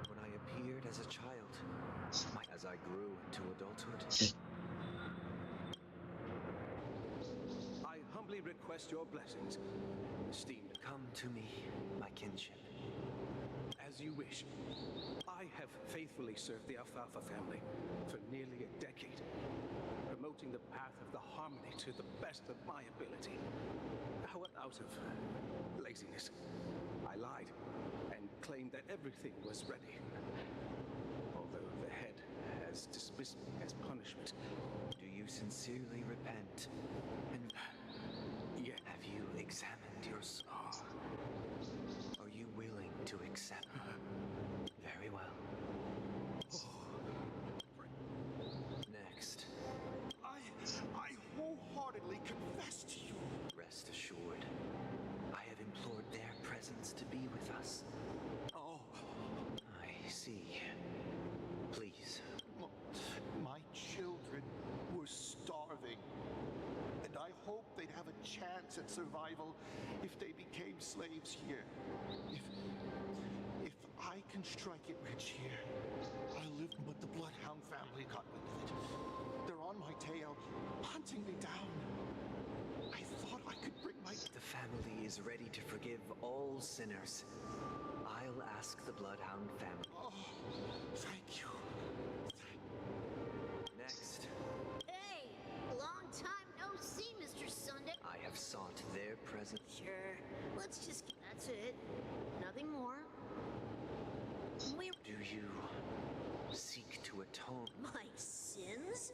When I appeared as a child, as I grew into adulthood, I humbly request your blessings, esteemed. Come to me, my kinship. As you wish. I have faithfully served the Alfalfa family for nearly a decade, promoting the path of the harmony to the best of my ability. However, out of laziness, I lied and claimed that everything was ready. Although the head has dismissed me as punishment. Do you sincerely repent? And yet, have you examined your soul? Are you willing to accept? Very well. Next. I wholeheartedly confess to you. Rest assured, I have implored their presence to be with us. Oh. I see. Please. My children were starving, and I hoped they'd have a chance at survival if they became slaves here. If I can strike it rich here, I'll live. But the Bloodhound family got wind of it. They're on my tail, hunting me down. I thought I could bring my... The family is ready to forgive all sinners. I'll ask the Bloodhound family. Oh, thank you. Next. Hey, long time no see, Mr. Sunday. I have sought their presence. Sure, let's just... That's it. Nothing more. Do you seek to atone? My sins?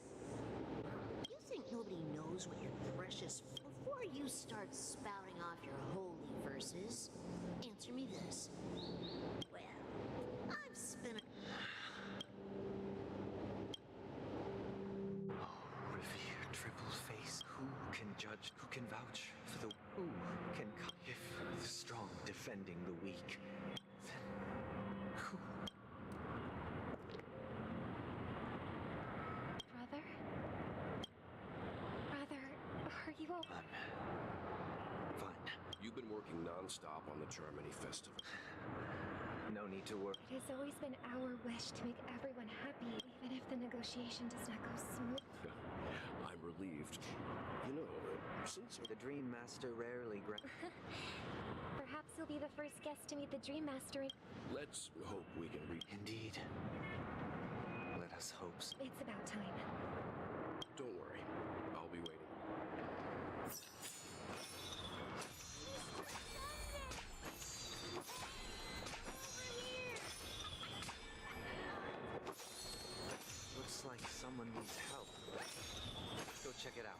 You think nobody knows what your precious... Before you start spouting off your holy verses, answer me this. Well, I've spent a... Oh, revered triple face. Who can judge? Who can vouch for the... Who can... If the strong defending the weak, then who... Brother? Brother, are you all... Fine. You've been working non-stop on the Germany Festival. No need to worry. It has always been our wish to make everyone happy, even if the negotiation does not go smooth. I'm relieved. You know, absence? The Dream Master rarely Perhaps you'll be the first guest to meet the Dream Master. Let's hope we can reach. Indeed. Let us hope so. It's about time. Don't worry. I'll be waiting. Looks like someone needs help. Go check it out.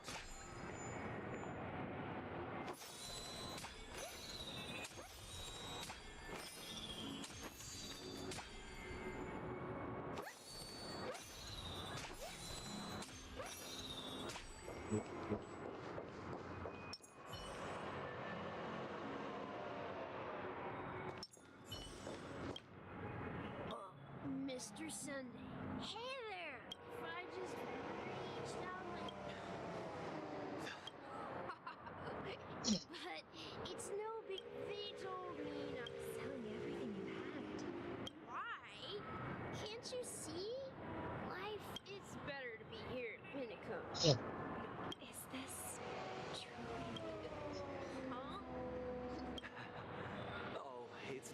Mr. Sunday. Hey there! If I just reached out But it's no big. They told me not to sell you everything you had. Why? Can't you see? Life is better to be here at Penacony. Is this true? Huh? Oh, it's...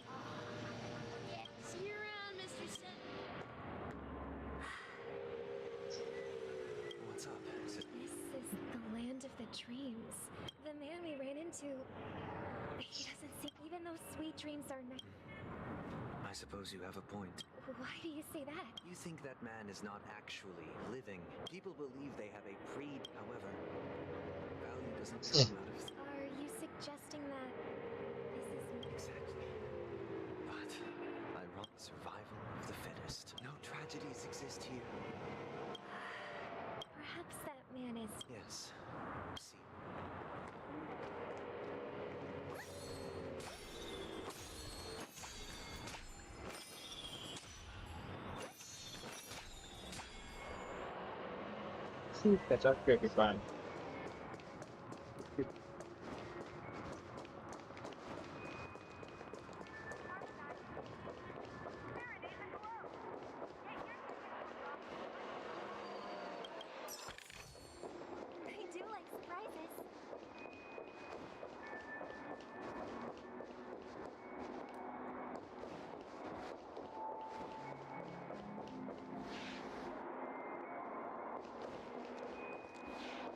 Yeah, see you around, Mr. Sunday. What's up? Is it... This is the land of the dreams. The man we ran into... He doesn't seem... Even though sweet dreams are not... I suppose you have a point. Why do you say that? You think that man is not actually living. People believe they have a However, value doesn't come out of... Are you suggesting that this is... Exactly. But I wrong survival of the fittest. No tragedies exist here. Perhaps that man is... Yes. See. That's absolutely fine. I do like surprises.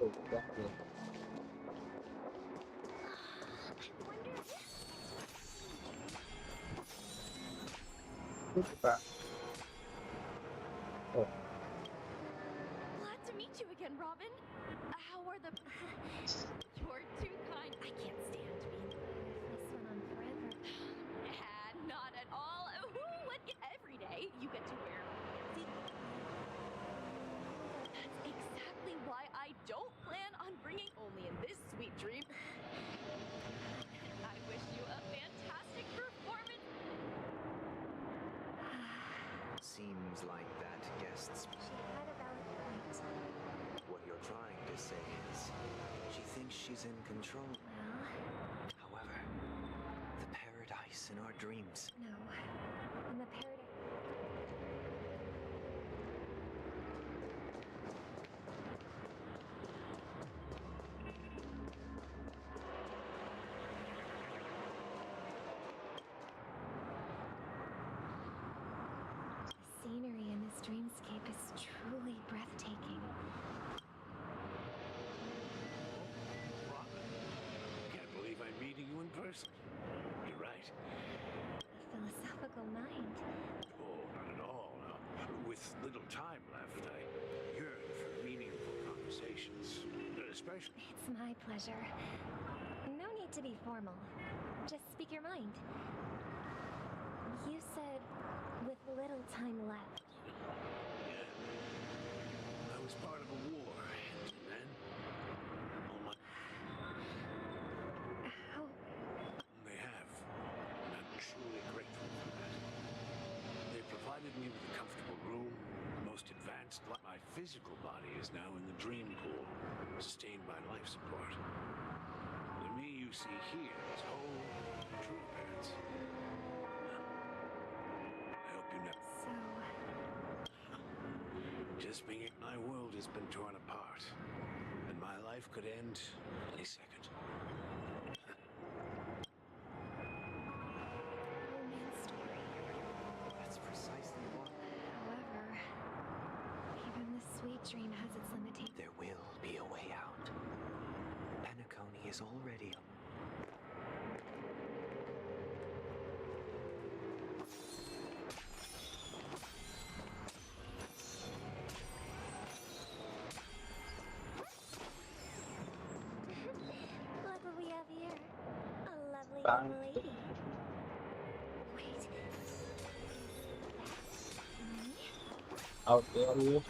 Oh, that's good. Look at that. Oh, Glad to meet you again, Robin. How are the... You're too kind. I can't stand being... This one on forever. Not at all. Every day you get to wear... See, that's exactly why I don't plan on bringing only in this sweet dream. I wish you a fantastic performance. Seems like that guest's... She had a valid point. What you're trying to say is, she thinks she's in control. Well... However, the paradise in our dreams... No. In the paradise... The scenery in this dreamscape is truly breathtaking. Robin, can't believe I'm meeting you in person. You're right. A philosophical mind. Oh, not at all. No. With little time left, I yearn for meaningful conversations. Especially... It's my pleasure. No need to be formal. Just speak your mind. You said, with little time left. Yeah. I was part of a war, and then... all my... How... They have. And I'm truly grateful for that. They provided me with a comfortable room, the most advanced... My physical body is now in the dream pool, sustained by life support. The me you see here is whole, true appearance. I hope you never... So... Just being... My world has been torn apart, and my life life could end any second. Romance story. That's precisely what. However, even the sweet dream has its limitations. There will be a way out. Penacony is already up. Look what we have here. A lovely Bang. young lady. Wait. Me? Out there, you.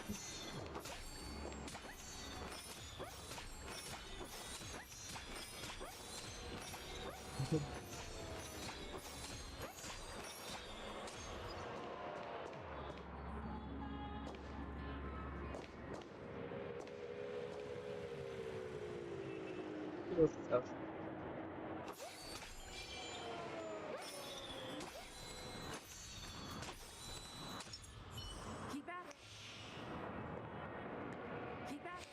Yourself. Keep at it. Keep at it.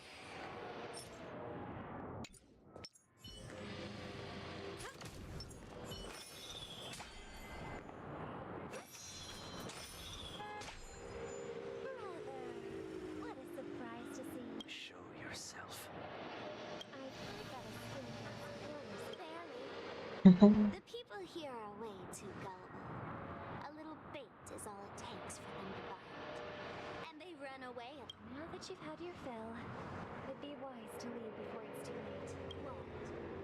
Brother, what a surprise to see you. Show yourself. I've heard that a skin is fairly. The people here are way too gullible. A little bait is all it takes for them to bite. And they run away. Now that you've had your fill, it'd be wise to leave before it's too late. What?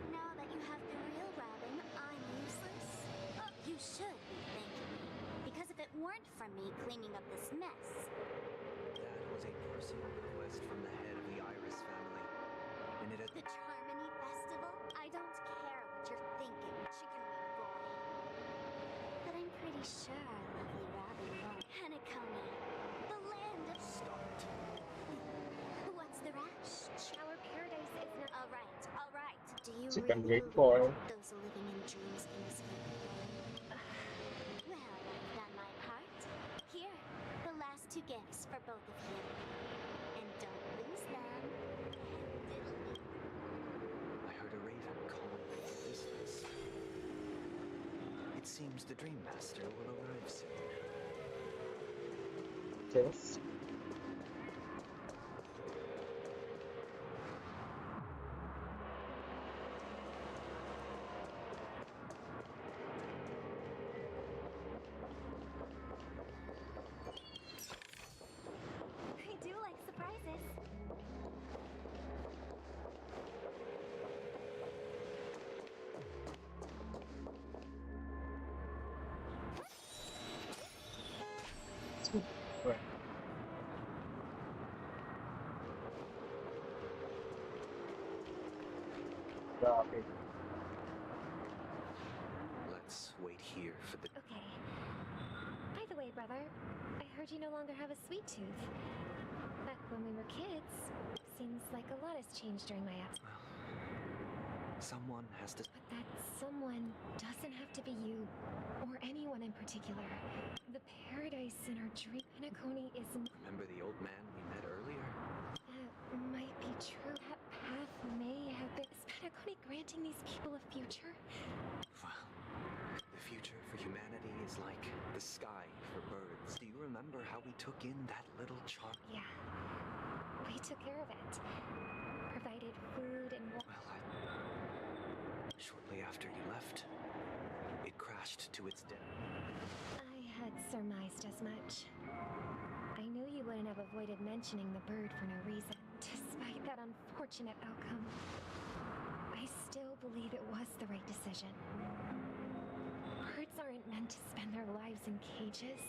Now that you have the real Robin, I'm useless? Oh, you should be thanking me. Because if it weren't for me cleaning up this mess, That was a personal request from the head of the Iris family. And it had the Charmony Festival? I don't care what you're thinking, chicken wing boy. But I'm pretty sure our lovely Robin won't. Penacony, the land of... Stop it. What's the rush? Our paradise is not. All right. Do you Chicken really wing believe boy. those living in dreams can escape? Well, I've done my part. Here, the last two gifts for both of you. And don't lose them. Diddly. I heard a raven calling from the distance. It seems the Dream Master will arrive soon. Yes. I do like surprises. Right. Okay. Let's wait here for the... Okay. By the way, brother, I heard you no longer have a sweet tooth. Back when we were kids, seems like a lot has changed during my absence. Someone has to... But that someone doesn't have to be you, or anyone in particular. The paradise in our dream Penacony isn't... Remember the old man we met earlier? That might be true. That path may have been... Is Penacony granting these people a future? Well, the future for humanity is like the sky for birds. Do you remember how we took in that little chart? Yeah. We took care of it. Provided food and water. Well, shortly after you left, it crashed to its death. I had surmised as much. I knew you wouldn't have avoided mentioning the bird for no reason, despite that unfortunate outcome. I still believe it was the right decision. Birds aren't meant to spend their lives in cages.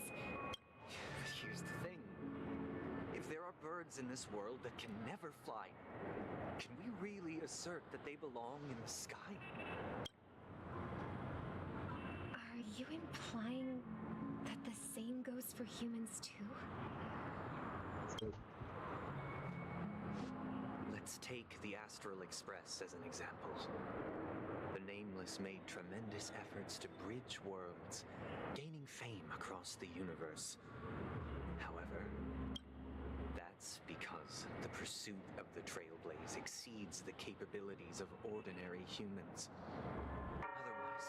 But here's the thing. If there are birds in this world that can never fly, can we really assert that they belong in the sky? Are you implying that the same goes for humans too? Let's take the Astral Express as an example. The Nameless made tremendous efforts to bridge worlds, gaining fame across the universe. However, that's because the pursuit pursuit of the Trailblaze exceeds the capabilities of ordinary humans. Otherwise,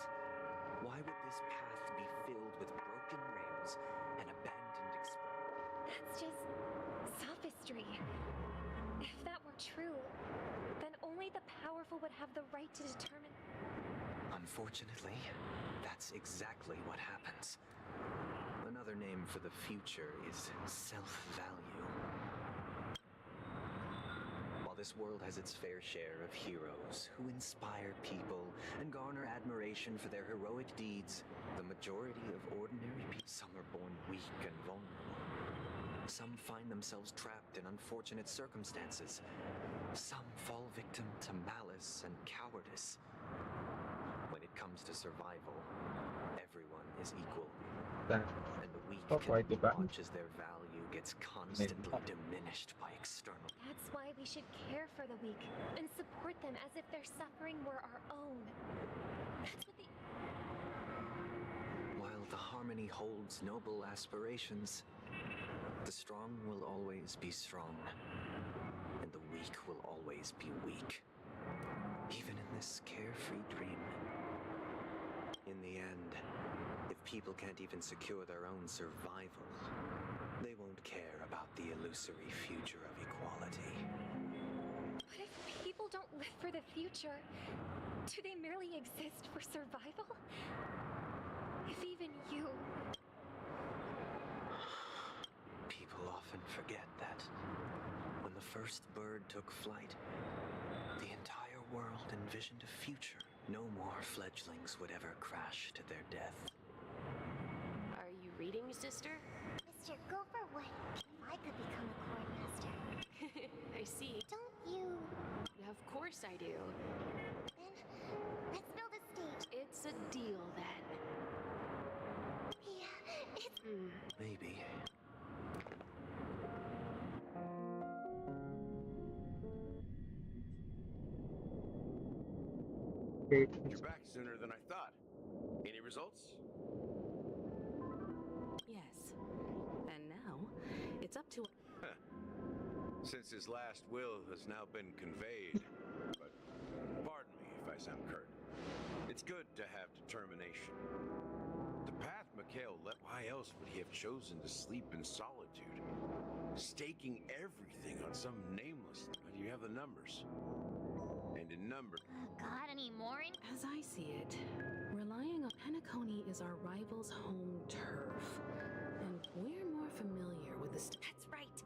why would this path be filled with broken rails and abandoned express? That's just sophistry. If that were true, then only the powerful would have the right to determine. Unfortunately, that's exactly what happens. Another name for the future is self-value. While this world has its fair share of heroes who inspire people and garner admiration for their heroic deeds, the majority of ordinary people, some are born weak and vulnerable. Some find themselves trapped in unfortunate circumstances. Some fall victim to malice and cowardice. When it comes to survival, everyone is equal. And the weak can watch as their value gets constantly diminished by external. That's why we should care for the weak and support them as if their suffering were our own. That's what the... While the harmony holds noble aspirations, the strong will always be strong, and the weak will always be weak. Even in this carefree dream. In the end, if people can't even secure their own survival, they won't care about the illusory future of equality. But if people don't live for the future, do they merely exist for survival? If even you... People often forget that when the first bird took flight, the entire world envisioned a future. No more fledglings would ever crash to their death. Are you reading, sister? Mister, go for what? If I could become a court master. I see. Don't you? Of course I do. Then, let's build a stage. It's a deal, then. Yeah, it's... Maybe. You're back sooner than I thought. Any results? Yes. And now, it's up to... Since his last will has now been conveyed, but pardon me if I sound curt. It's good to have determination. The path Mikhail left, why else would he have chosen to sleep in solitude? Staking everything on some nameless... But you have the numbers. And in numbers... Got any more in... As I see it, relying on Penacony is our rival's home turf. And we're more familiar with the... That's right.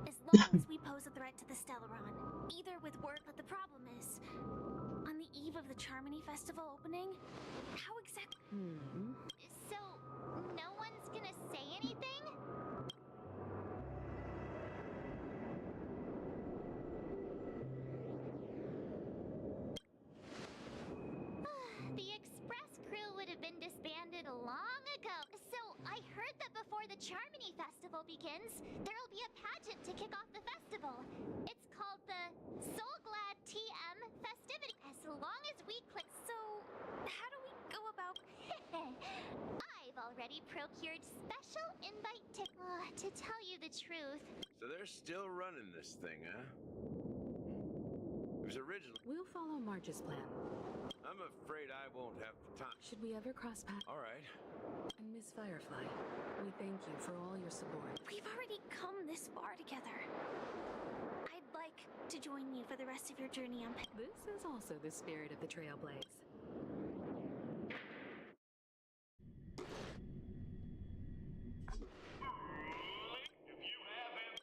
As long as we pose a threat to the Stellaron, either with word... But the problem is, on the eve of the Charmony Festival opening, how exactly... So, no one's gonna say anything? The Express crew would have been disbanded long ago. So, I heard that before the Charmony Festival begins, there'll be a pageant to kick off the festival. It's called the Soulglad TM Festivity. As long as we click... So, how do we go about... I've already procured special invite to tell you the truth. So they're still running this thing, huh? It was originally... We'll follow March's plan. I'm afraid I won't have the time. Should we ever cross paths? All right. And Miss Firefly, we thank you for all your support. We've already come this far together. I'd like to join you for the rest of your journey on... This is also the spirit of the Trailblaze.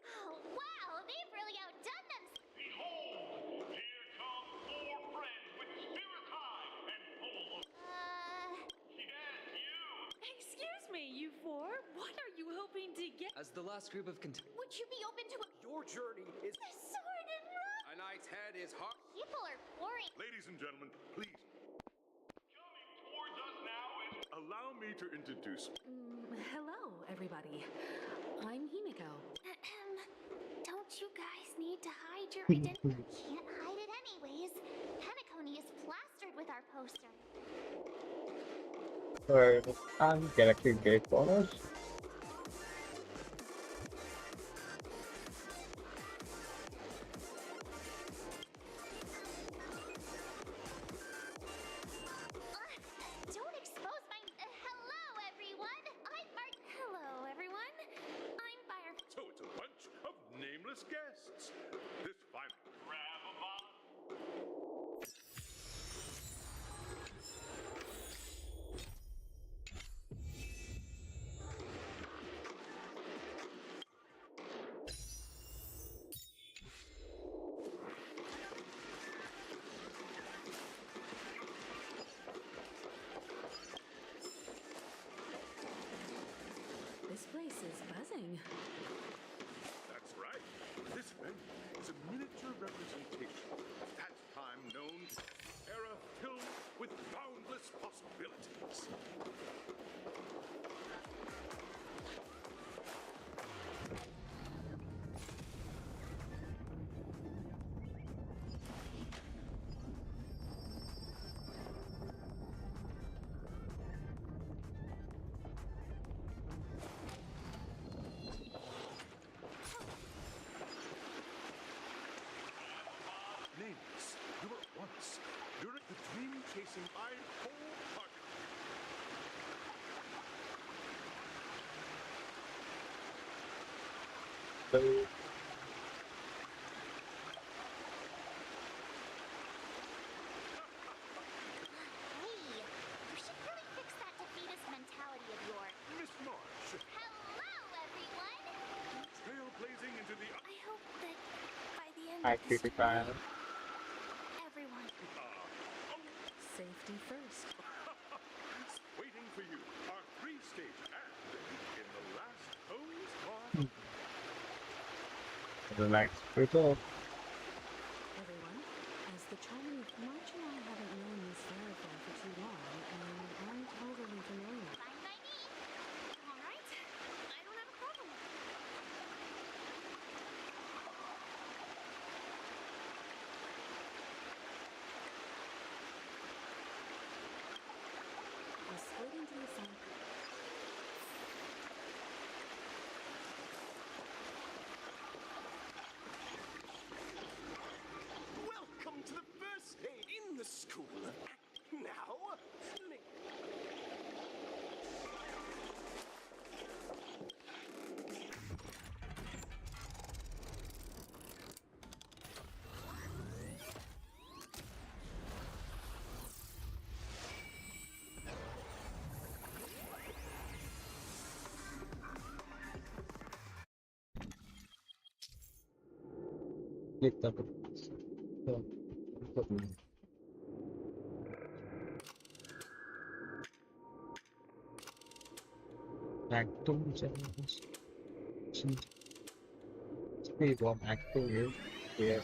Oh, wow! They've really outdone them! Behold! Here come four friends with spirit high and full of... Yes, you! Excuse me, you four. What are you hoping to get? As the last group of Would you be open to... Your journey is... The sword and rock! A knight's head is hard. People are pouring... Ladies and gentlemen, please. Coming towards us now is... Allow me to introduce... Hello, everybody. I'm Himiko. Don't you guys need to hide your identity? Can't hide it anyways. Penacony is plastered with our poster. And Galaxy Gate bonus. fabulous guests. This final grab of This place is buzzing. That's right. This venue is a miniature representation of that time known era filled with boundless possibilities. Nameless, you were once during the dream chasing I wholeheartedly. Hey, you should really fix that defeatist mentality of yours. Miss Marsh, Hello, everyone! trailblazing into the I hope that by the end I of this keep it tournament, fine. everyone. Safety first. Waiting for you, our three-stage act in the last pose mark. Relax, people. Everyone, as the charming March and I haven't known Miss Verify for too long and aren't overly familiar. Fine by me. All right, I don't have a problem. We'll split into the side. Welcome to the first day in the school. Now, Click the Act 2 speed 1 Act 2 is here.